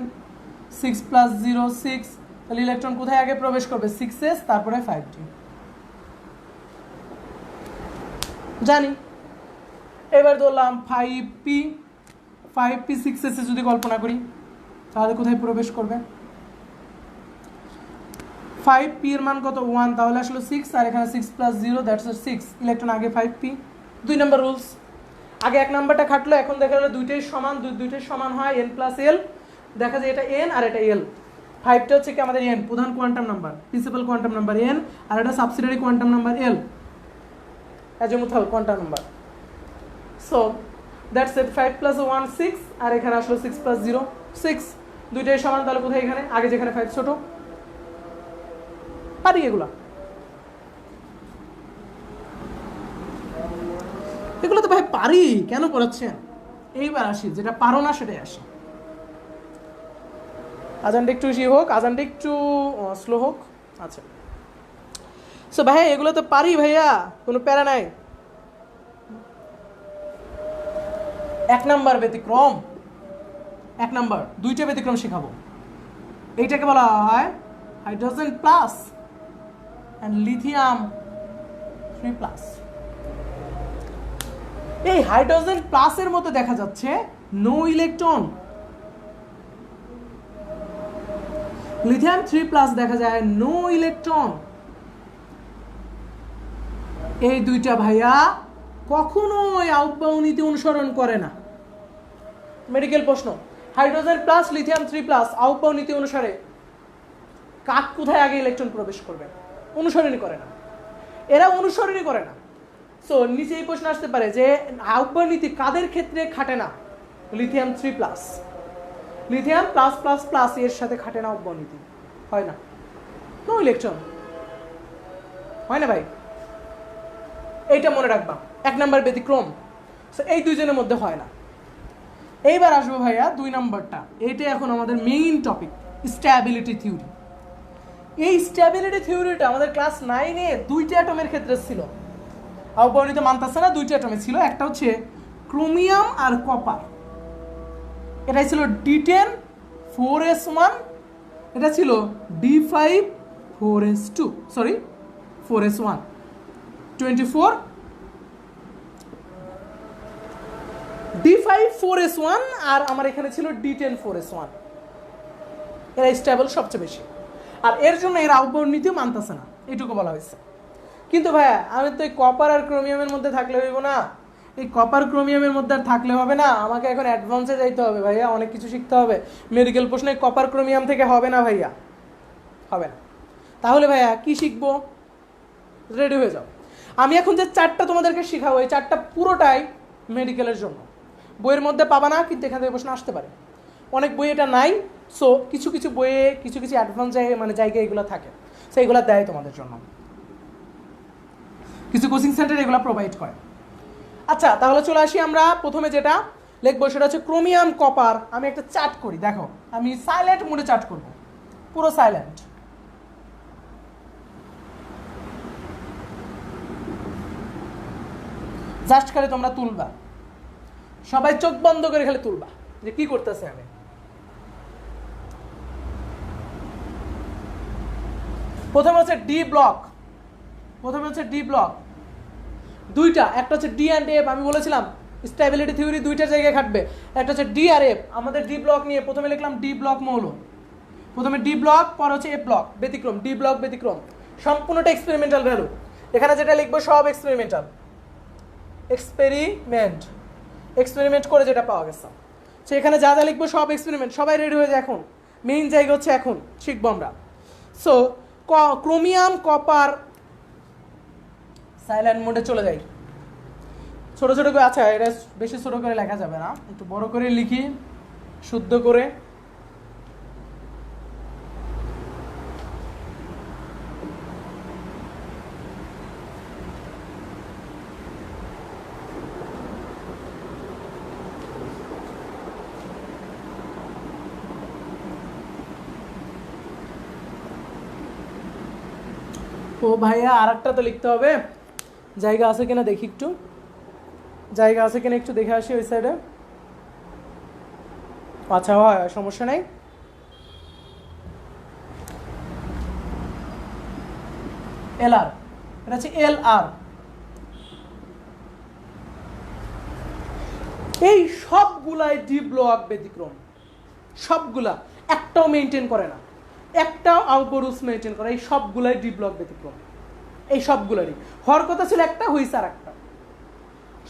6 + 0 6, তাহলে ইলেকট্রন কোথায় আগে প্রবেশ করবে, 6s তারপরে 5d জানি। এবার ধরলাম 5p 6s যদি কল্পনা করি তাহলে কোথায় প্রবেশ করবে, 5p এর মান কত 1, তাহলে আসলে 6, আর এখানে 6 + 0 দ্যাটস 6, ইলেকট্রন আগে 5p। 2 নম্বর রুলস, আগে 1 নাম্বারটা খাটলো, এখন দেখা গেল দুইটাই সমান হয়, n+l, দেখা যায় এটা n আর এটা l। 5টা হচ্ছে কি আমাদের n প্রধান quantum number, principal quantum number n, আর এটা subsidiary quantum number l, azimuthal quantum number. So that's ইট, 5 + 1 6, আর এখানে আসলো 6 + 0 6, দুইটাই সমান, তাহলে কোথায় এখানে আগে যেখানে 5 ছোট, পারি এগুলো তো ভাই পারি, কেন পড়াচ্ছেন? এইবার আসি যেটা পারো না সেটাই আসি। আজানটা একটু বেশি হোক, আজানটা একটু স্লো হোক। আচ্ছা, সো ভাই এগুলো তো পারি ভাইয়া, কোনো প্যারা নাই। 1 নাম্বার ব্যতিক্রম, 1 নাম্বার 2টা ব্যতিক্রম শেখাবো। এইটাকে বলা হয় হাইড্রোজেন প্লাস অ্যান্ড লিথিয়াম 3+। এই হাইড্রোজেন প্লাসের মতো দেখা যাচ্ছে নো ইলেকট্রন, লিথিয়াম 3+ দেখা যায় নো ইলেকট্রন। এই দুইটা ভাইয়া কখনোই আউটবাউ নীতি অনুসরণ করে না। মেডিকেল প্রশ্ন, হাইড্রোজেন প্লাস লিথিয়াম 3+ আউটবাউ নীতি অনুসারে কাক কোথায় আগে ইলেকট্রন প্রবেশ করবে? অনুসরণই করে না, এরা অনুসরণই করে না। সো নিচে এই প্রশ্ন আসতে পারে যে আউটবাউ নীতি কাদের ক্ষেত্রে খাটে না? Lithium 3+, lithium plus plus plus এর সাথে খাটে না আউটবাউ নীতি, হয় না, নো ইলেকট্রন, হয় না ভাই। এইটা মনে রাখবা, 1 নাম্বার ব্যতিক্রম। এই দুইজনের মধ্যে হয় না। এইবার আসবো ভাইয়া 2 নাম্বারটা, এইটা এখন আমাদের মেইন টপিক, স্ট্যাবিলিটি থিওরি। এই স্ট্যাবিলিটি থিওরিটা আমাদের ক্লাস 9-এ 2টা অ্যাটমের ক্ষেত্রে ছিল। আউটবাউ নীতি মানতেছে না, 2টা অ্যাটমে ছিল, একটা হচ্ছে ক্রোমিয়াম আর কপার। এটাই ছিল D10 4s1, এটা ছিল D5 4s2, sorry 4s1 24, D5 4s1 আর আমার এখানে ছিল D10 4s1। এরা স্টেবল সবচেয়ে বেশি, আর এর জন্য এর আউটবাউ নীতিও মানতেছে না, এইটুকু বলা হয়েছে। কিন্তু ভাইয়া আমি তো এই কপার আর ক্রোমিয়ামের মধ্যে থাকলে হইব না, এই কপার ক্রোমিয়ামের মধ্যে আর থাকলে হবে না, আমাকে এখন অ্যাডভান্সে যাইতে হবে ভাইয়া, অনেক কিছু শিখতে হবে। মেডিকেল প্রশ্নে কপার ক্রোমিয়াম থেকে হবে না ভাইয়া, হবে না। তাহলে ভাইয়া কি শিখবো? রেডি হয়ে যাও। আমি এখন যে 4টা তোমাদেরকে শেখাবো, এই 4টা পুরোটাই মেডিকেলের জন্য। বইয়ের মধ্যে পাবা না, কিন্তু এখান থেকে প্রশ্ন আসতে পারে। অনেক বই এটা নাই, সো কিছু কিছু বইয়ে কিছু কিছু অ্যাডভান্স জায়গায় এগুলো থাকে, সো এগুলো দেয় তোমাদের জন্য, কিছু কোচিং সেন্টার এগুলো প্রোভাইড করে। আচ্ছা, তাহলে চলে আসি আমরা প্রথমে যেটা লিখবো সেটা হচ্ছে ক্রোমিয়াম কপার। আমি একটা চার্ট করি, দেখো আমি সাইলেন্ট মোডে চার্ট করব, পুরো সাইলেন্ট। জাস্ট খালি তোমরা তুলবা, সবাই চোখ বন্ধ করে খালি তুলবা যে কি করতেছে আমি। প্রথমে হচ্ছে ডি ব্লক, প্রথমে হচ্ছে ডি ব্লক, 2টা, একটা হচ্ছে ডি অ্যান্ড এফ। আমি বলেছিলাম স্টেবিলিটি থিওরি 2টা জায়গায় খাটবে, একটা হচ্ছে ডি আর এফ। আমাদের ডি ব্লক নিয়ে প্রথমে লিখলাম ডি ব্লক মৌল, প্রথমে ডি ব্লক, পর হচ্ছে এফ ব্লক, ব্যতিক্রম। ডি ব্লক ব্যতিক্রম, সম্পূর্ণটা এক্সপেরিমেন্টাল ভ্যালু। এখানে যেটা লিখবো সব এক্সপেরিমেন্টাল, এক্সপেরিমেন্ট করে যেটা পাওয়া গেছে। সো এখানে যা যা লিখবো সব এক্সপেরিমেন্ট। সবাই রেডি হয়ে যায়, এখন মেইন জায়গা হচ্ছে এখন শিখবো আমরা। সো ক্রোমিয়াম কপার, সাইলেন্ট মোডে চলে যাই। ছোট ছোট করে, আচ্ছা এটা বেশি ছোট করে লেখা যাবে না, একটু বড় করে লিখি শুদ্ধ করে। ও ভাইয়া আর একটা তো লিখতে হবে, জায়গা আছে কিনা দেখি, একটু জায়গা আছে কিনা একটু দেখে আসি ওই সাইডে। আচ্ছা হয়, সমস্যা নেই। LR, এটা হচ্ছে LR। এই সবগুলাই ডি ব্লক ব্যতিক্রম, সবগুলা, একটাও মেনটেন করে না, একটাও আউটবাউন্স মেনটেন করে, এই সবগুলাই ডি ব্লক ব্যতিক্রম। এই সবগুলারই হওয়ার কথা ছিল একটা, হইছে আর একটা,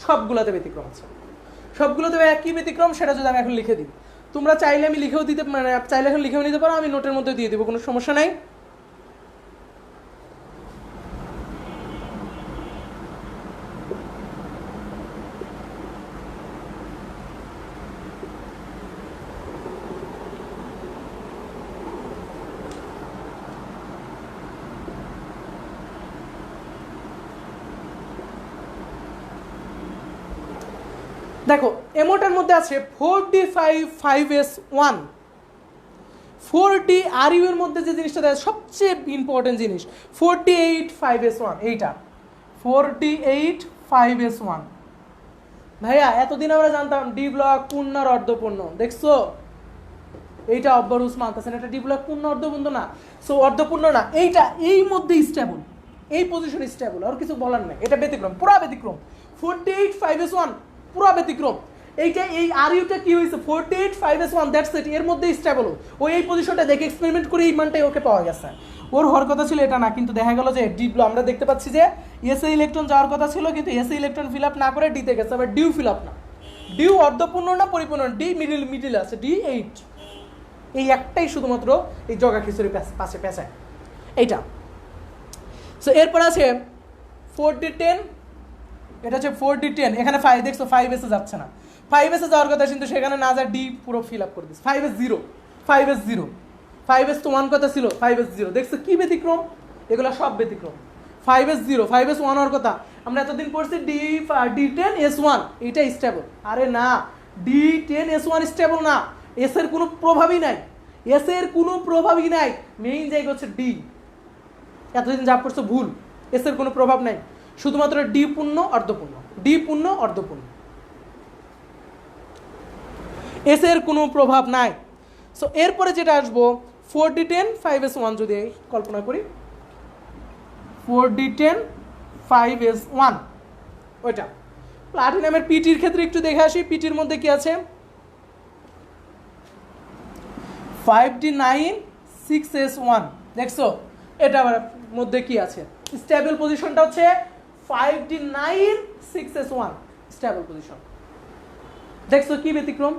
সবগুলাতে ব্যতিক্রম আছে। সবগুলোতে একই ব্যতিক্রম, সেটা যদি আমি এখন লিখে দিই, তোমরা চাইলে আমি লিখেও দিতে, মানে চাইলে এখন লিখেও নিতে পারো, আমি নোটের মধ্যে দিয়ে দেবো, কোনো সমস্যা নাই। দেখো এমোটার মধ্যে আছে 4D5 5s1, 40 আর ইউ এর মধ্যে যে জিনিসটা দেয় সবচেয়ে ইম্পর্টেন্ট জিনিস 48 5s1 এইটা 48 5s1 ভাইয়া এতদিন আমরা জানতাম ডি ব্লক পূর্ণ আর অর্ধপূর্ণ দেখছো এইটা অব্বরুস মানতেছেন এটা ডি ব্লক পূর্ণ অর্ধপূর্ণ না সো অর্ধপূর্ণ না এইটা এই মধ্যে স্টেবল এই পজিশন স্টেবল আর কিছু বলার নাই এটা ব্যতিক্রম পুরা ব্যতিক্রম 48 5s1 পুরা ব্যতিক্রম এইটা এই আর ইউটা কি হয়েছে 48 5s1 দ্যাটস ইট এর মধ্যে স্টেবল ও এই পজিশনটা দেখে এক্সপেরিমেন্ট করে এই মানটাই ওকে পাওয়া গেছে ওর হওয়ার কথা ছিল এটা না কিন্তু দেখা গেল যে ডি ব্লক আমরা দেখতে পাচ্ছি যে এসএ ইলেকট্রন যাওয়ার কথা ছিল কিন্তু এসএ ইলেকট্রন ফিল আপ না করে ডিতে গেছে আবার ডিউ ফিল আপ না ডিউ অর্ধপূর্ণ না পরিপূর্ণ ডি মিডিল আছে ডি 8 এই একটাই শুধুমাত্র এই জগা খিচুড়ি পাশে পেঁচায় এইটা সো এরপর আছে 4d10 এটা হচ্ছে 4d10 এখানে 5 দেখছো 5 এসে যাচ্ছে না 5 এসে যাওয়ার কথা কিন্তু সেখানে না যা ডি পুরো ফিল আপ করে দিস 5s তো 1 কথা ছিল 5s0 দেখছো কি ব্যতিক্রম এগুলো সব ব্যতিক্রম 5s 1 হওয়ার কথা আমরা এতদিন পড়ছি d10s1 এটা স্টেবল আরে না d10s1 স্টেবল না এস এর কোনো প্রভাবই নাই মেইন জায়গা হচ্ছে ডি এতদিন যা পড়ছো ভুল এস এর কোনো প্রভাব নাই শুধুমাত্র ডি পূর্ণ অর্ধপূর্ণ এস এর কোনো প্রভাব নাই সো এরপরে যেটা আসবো 4d10 5s1 যদি কল্পনা করি 4d10 5s1 ওইটা প্লাটিনামের পিটির ক্ষেত্রে একটু দেখে আসি পিটির মধ্যে কি আছে 5d9 6s1 দেখছো এটা আবার মধ্যে কি আছে স্টেবল পজিশনটা হচ্ছে 5d9 6s1 স্টেবল পজিশন দেখছো কি ব্যতিক্রম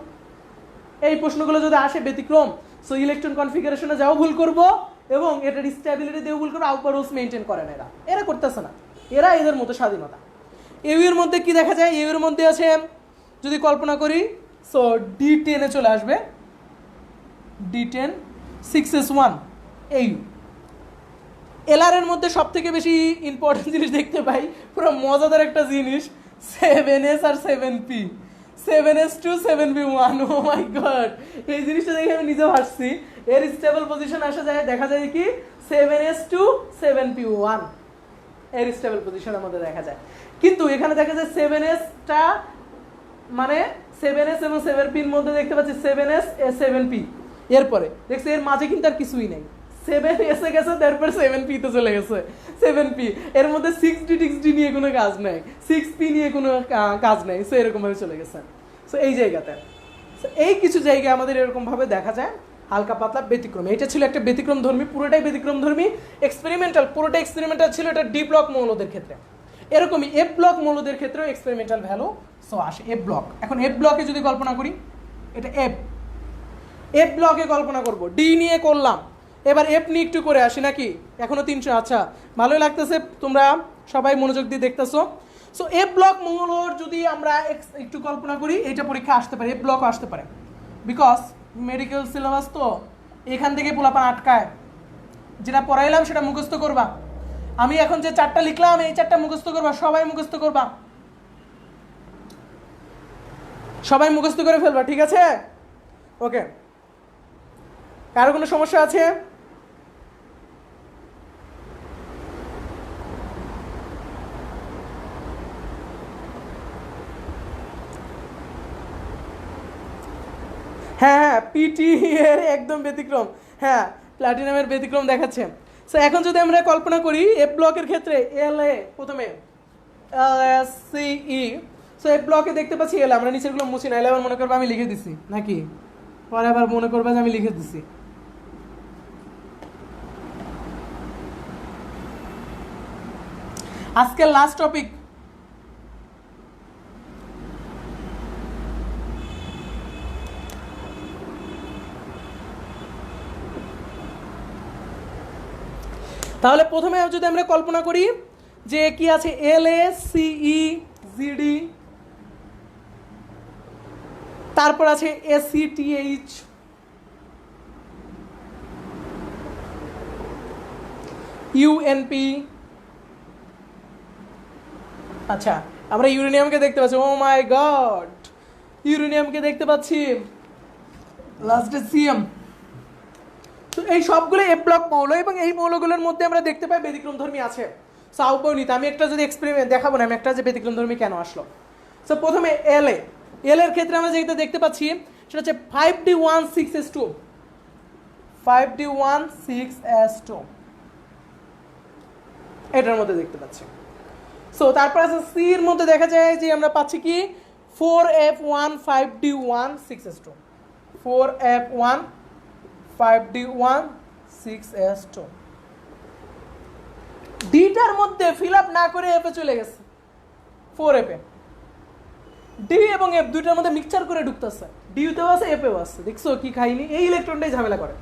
এই প্রশ্নগুলো যদি আসে ব্যতিক্রম সো ইলেকট্রন কনফিগারেশনে যাও ভুল করব এবং এটার স্টেবিলিটি দিয়েও ভুল করবো আউটপার রুলস মেইনটেইন করে না এরা করতেছে না এরা এদের মতো স্বাধীনতা ইউ এর মধ্যে কি দেখা যায় ইউ এর মধ্যে আছে যদি কল্পনা করি সো d10 এ চলে আসবে d10 6s1 এই এলআর এর মধ্যে সবথেকে বেশি ইম্পর্টেন্ট জিনিস দেখতে পাই পুরো মজাদার একটা জিনিস 7s আর 7p 7s2 7p1 ও মাই গড এই জিনিসটা দেখে আমি নিজে ভাবছি এর স্টেবল পজিশন আসা যায় দেখা যায় কি 7s2 7p1 এর স্টেবল পজিশন আমাদের দেখা যায় কিন্তু এখানে দেখা যায় 7s টা মানে 7s এবং 7p এর মধ্যে দেখতে পাচ্ছি 7s 7p এরপরে দেখছি এর মাঝে কিন্তু আর কিছুই নাই 7s এ গেছে তারপর 7p তে চলে গেছে 7p এর মধ্যে 6d 6d নিয়ে কোনো কাজ নাই 6p নিয়ে কোনো কাজ নাই সো এরকম ভাবে চলে গেছে সো এই জায়গাতে সো এই কিছু জায়গায় আমাদের এরকম ভাবে দেখা যায় হালকা পাতলা ব্যতিক্রম এটা ছিল একটা ব্যতিক্রম ধর্মী পুরোটাই ব্যতিক্রম ধর্মী এক্সপেরিমেন্টাল পুরোটা এক্সপেরিমেন্টাল ছিল এটা ডি ব্লক মৌলদের ক্ষেত্রে এরকমই এফ ব্লক মৌলদের ক্ষেত্রেও এক্সপেরিমেন্টাল ভ্যালু সো আসে এফ ব্লক এখন এফ ব্লকে যদি কল্পনা করি এটা এফ ব্লকে কল্পনা করব ডি নিয়ে করলাম এবার এফ নিয়ে একটু করে আসি নাকি এখনো 300 আচ্ছা ভালোই লাগতেছে তোমরা সবাই মনোযোগ দিয়ে দেখতেছো সো এফ ব্লক মৌলর যদি আমরা একটু কল্পনা করি এটা পরীক্ষা আসতে পারে এফ ব্লক আসতে পারে বিকজ মেডিকেল সিলেবাস তো এখান থেকে পোলাপান আটকায় যেটা পড়াইলাম সেটা মুখস্থ করবা আমি এখন যে 4টা লিখলাম এই 4টা মুখস্থ করবা সবাই মুখস্থ করবা সবাই মুখস্থ করে ফেলবা ঠিক আছে ওকে কারো কোনো সমস্যা আছে হ্যাঁ পিটি এর একদম ব্যতিক্রম হ্যাঁ প্লাটিনামের ব্যতিক্রম দেখাচ্ছে সো এখন যদি আমরা কল্পনা করি এফ ব্লকের ক্ষেত্রে এল এ প্রথমে LSCE সো এফ ব্লকে দেখতে পাচ্ছি এল আমরা নিচেরগুলো মুছি না এল আবার মনে করবো আমি লিখে দিছি নাকি পরে আবার মনে করবে যে আমি লিখে দিছি আজকের লাস্ট টপিক তাহলে প্রথমে যদি আমরা কল্পনা করি যে কি আছে LACEGD তারপর আছে ACTH UNP আচ্ছা আমরা ইউরেনিয়ামকে দেখতে পাচ্ছি ও মাই গড ইউরেনিয়ামকে দেখতে পাচ্ছি লাস্টে সিএম তো এই সবগুলো এফ ব্লক মৌল এবং এই মৌলগুলোর মধ্যে আমরা দেখতে পাই ব্যতিক্রমধর্মী আছে। সো আউপনীত আমি একটা যদি এক্সপেরিমেন্ট দেখাবো না, আমি একটা যে ব্যতিক্রমধর্মী কেন আসলো। সো প্রথমে এল এর ক্ষেত্রে আমরা যেটা দেখতে পাচ্ছি সেটা হচ্ছে 5D16S2 5D16S2 এটার মধ্যে দেখতে পাচ্ছি। সো তারপর আছে সি এর মধ্যে দেখা যায় যে আমরা পাচ্ছি কি 4F1 5D16S2 4F1 5D16S2 deter মধ্যে ফিল আপ না করে এফে চলে গেছে 4F এ ডি এবং এফ দুইটার মধ্যে মিক্সচার করে ঢুকতেছে, ডিউতেও আছে এফেও আছে। দেখছো কি খাইনি, এই ইলেকট্রনটাই ঝামেলা করে।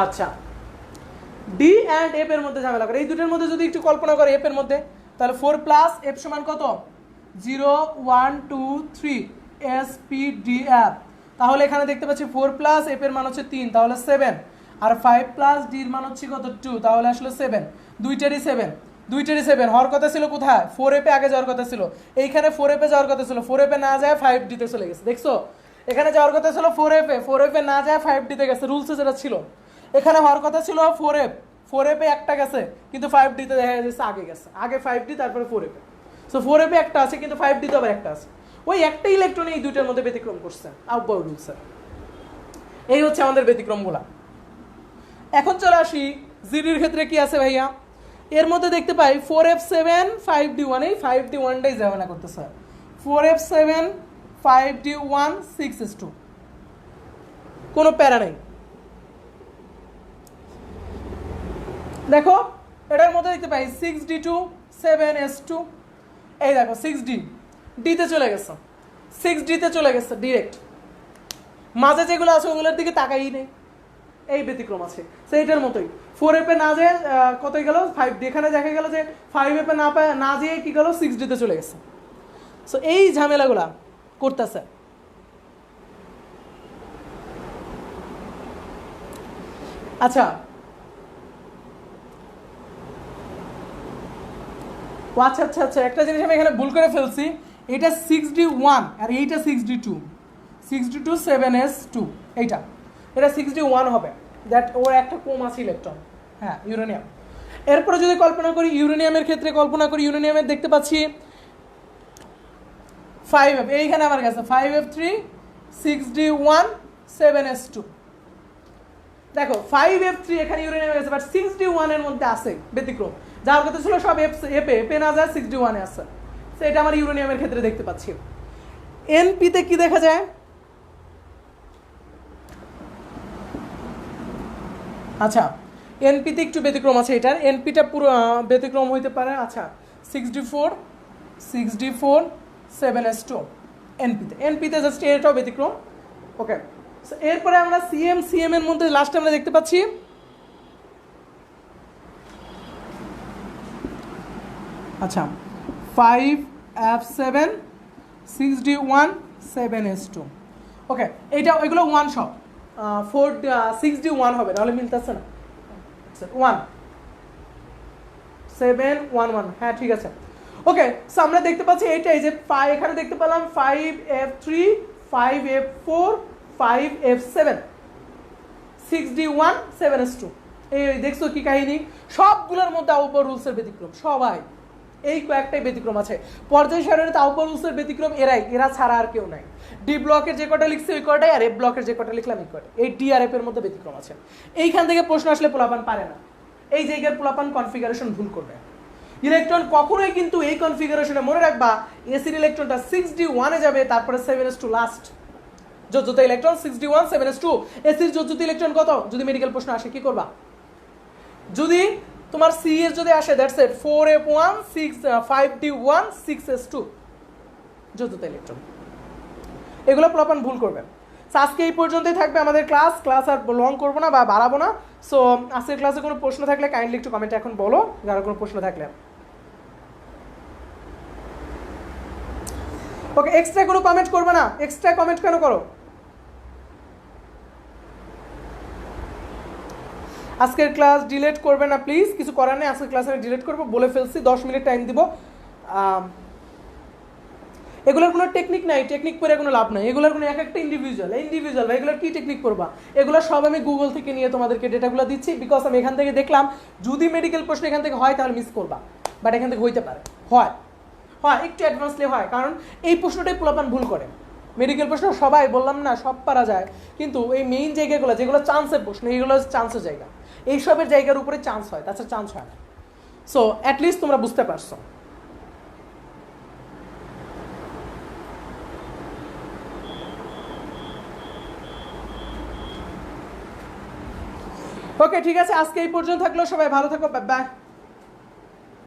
আচ্ছা ডি অ্যান্ড এফ এর মধ্যে ঝামেলা করে, এই দুটোর মধ্যে যদি একটু কল্পনা করে এফ এর মধ্যে, তাহলে 4 প্লাস এফ সমান কত 0 1 2 3 SPDF। তাহলে এখানে দেখতে পাচ্ছি 4 প্লাস এফ এর মান হচ্ছে 3, তাহলে 7, আর 5 প্লাস ডি এর মান হচ্ছে কত 2, তাহলে আসলে 7, দুইটারই 7 হওয়ার কথা ছিল কোথায় 4F এ আগে যাওয়ার কথা ছিল, এইখানে 4F এ যাওয়ার কথা ছিল, 4F এ না যায় 5D তে চলে গেছে। দেখছো এখানে যাওয়ার কথা ছিল 4F এ না যায় 5D তে গেছে, রুলসে যেটা ছিল। এখানে হওয়ার কথা ছিল 4F এ একটা গেছে কিন্তু 5D তে দেখা যাচ্ছে আগে গেছে, আগে 5D তারপরে 4F এ। সো 4F এ একটা আছে কিন্তু 5D তে আবার একটা আছে, ওই একটা ইলেকট্রন এই দুইটার মধ্যে ব্যতিক্রম করছে আউটবাউন্ড রুলসে। এই হচ্ছে আমাদের ব্যতিক্রমগুলা। এখন চলে আসি জিডির ক্ষেত্রে কি আছে ভাইয়া। এর মধ্যে দেখতে পাই 4F7 5D1, এই 5D1টাই ঝামেলা করতেছে। 4F7 5D1 6S2 কোনো প্যারা নেই। দেখো এটার মধ্যে দেখতে পাই 6D2 7S2, এই দেখো 6D ডিতে চলে গেছে, 6D তে চলে গেছে ডিরেক্ট, মাঝে যেগুলো আছে ওগুলোর দিকে তাকাই নেই, এই ব্যতিক্রম আছে। সেইটার মতোই 4F এ না যায় কতই গেল 5D, এখানে দেখা গেল যে 5F এ না যেয়ে কি গেল 6D তে চলে গেছে। সো এই ঝামেলাগুলা করতেছে। আচ্ছা আচ্ছা আচ্ছা আচ্ছা একটা জিনিস আমি এখানে ভুল করে ফেলছি, এটা 6D1 আর এইটা 6D2 7S2, এটা 6D1 হবে, দ্যাট ওর একটা কম আছে ইলেকট্রন, হ্যাঁ ইউরেনিয়াম। এরপরে যদি কল্পনা করি ইউরেনিয়ামের ক্ষেত্রে, কল্পনা করি ইউরেনিয়ামের দেখতে পাচ্ছি 5F, এইখানে আমার কাছে 5F3 6D1 7S2। দেখো 5F3 এখানে ইউরেনিয়ামের কাছে, বাট 6D1 এর মধ্যে আছে ব্যতিক্রম, যার কথা ছিল সব এফে না যায় 6D1 এ আছে। সেটা আমার ইউরেনিয়ামের ক্ষেত্রে দেখতে পাচ্ছি। এনপিতে কি দেখা যায়, আচ্ছা এনপিতে একটু ব্যতিক্রম আছে, এটার এনপিটা পুরো ব্যতিক্রম হইতে পারে। আচ্ছা 6D4 7S2 এনপিতে জাস্ট এটাও ব্যতিক্রম। ওকে এরপরে আমরা সিএম এর মধ্যে লাস্ট আমরা দেখতে পাচ্ছি আচ্ছা 5F7 6D1 7S2। ওকে এইটা এগুলো 1 সব 6D1 হবে, নাহলে মিলতেছে না 1 7 1 1, হ্যাঁ ঠিক আছে। ওকে সো আমরা দেখতে পাচ্ছি এইটাই যে এখানে দেখতে পেলাম 5F3 5F4 5F7 6D1 7S2। এই দেখছো কি কাহিনী, সবগুলোর মধ্যে আউটবাউন্ড রুলসের ব্যতিক্রম, সবাই এই কয়েকটাই ব্যতিক্রম আছে। পর্যায় সারণীতে আউটবাউন্ড রুলসের ব্যতিক্রম এরা ছাড়া আর কেউ নাই। ডি ব্লকের যে কটা লিখছে ওই কটাই, আর এফ ব্লকের যে কটা লিখলাম এই কটা, এই ডি আর এফ এর মধ্যে ব্যতিক্রম আছে। এইখান থেকে প্রশ্ন আসলে পোলাপান পারে না, এই জায়গার পোলাপান কনফিগারেশন ভুল করবে। ইলেকট্রন কখনোই কিন্তু এই কনফিগারেশনে মনে রাখবা এসির ইলেকট্রনটা 6D1 এ যাবে, তারপরে 7S2 last. যোজ্যতা electron 6D1 7S2, এসির যোজ্যতা ইলেকট্রন কত যদি মেডিকেল প্রশ্ন আসে কি করবা, যদি তোমার সি এর যদি আসে that's it 4F1 5D1 6S2 যোজ্যতা electron. এগুলো পোলাপান ভুল করবেন। আজকে এই পর্যন্তই থাকবে আমাদের ক্লাস আর লং করবো না বা বাড়াবো না। সো আজকের ক্লাসে কোনো প্রশ্ন থাকলে কাইন্ডলি একটু কমেন্টে এখন বলো, যারা কোনো প্রশ্ন থাকলে। ওকে এক্সট্রা কোনো কমেন্ট করবে না, এক্সট্রা কমেন্ট কেন করো? আজকের ক্লাস ডিলেট করবে না প্লিজ, কিছু করার নেই, আজকের ক্লাস আমি ডিলেট করবো বলে ফেলছি, 10 মিনিট টাইম দিব। এগুলোর কোনো টেকনিক নাই, টেকনিক করে কোনো লাভ নাই, এগুলোর কোনো এক একটা ইন্ডিভিজুয়াল ভাই, এগুলোর কী টেকনিক করবা? এগুলো সব আমি গুগল থেকে নিয়ে তোমাদেরকে ডেটাগুলো দিচ্ছি, বিকজ আমি এখান থেকে দেখলাম যদি মেডিকেল প্রশ্ন এখান থেকে হয় তাহলে মিস করবা, বাট এখান থেকে হইতে পারে, হয় একটু অ্যাডভান্সলি হয়, কারণ এই প্রশ্নটাই পোলাপান ভুল করে। মেডিকেল প্রশ্ন সবাই বললাম না সব পারা যায়, কিন্তু এই মেইন জায়গাগুলো যেগুলো চান্সের প্রশ্ন, এইগুলো চান্সের জায়গা, এইসবের জায়গার উপরে চান্স হয়, তাছাড়া চান্স হয় না। সো অ্যাটলিস্ট তোমরা বুঝতে পারছো। ওকে ঠিক আছে, আজকে এই পর্যন্ত থাকলো, সবাই ভালো থাকো, বাই বাই।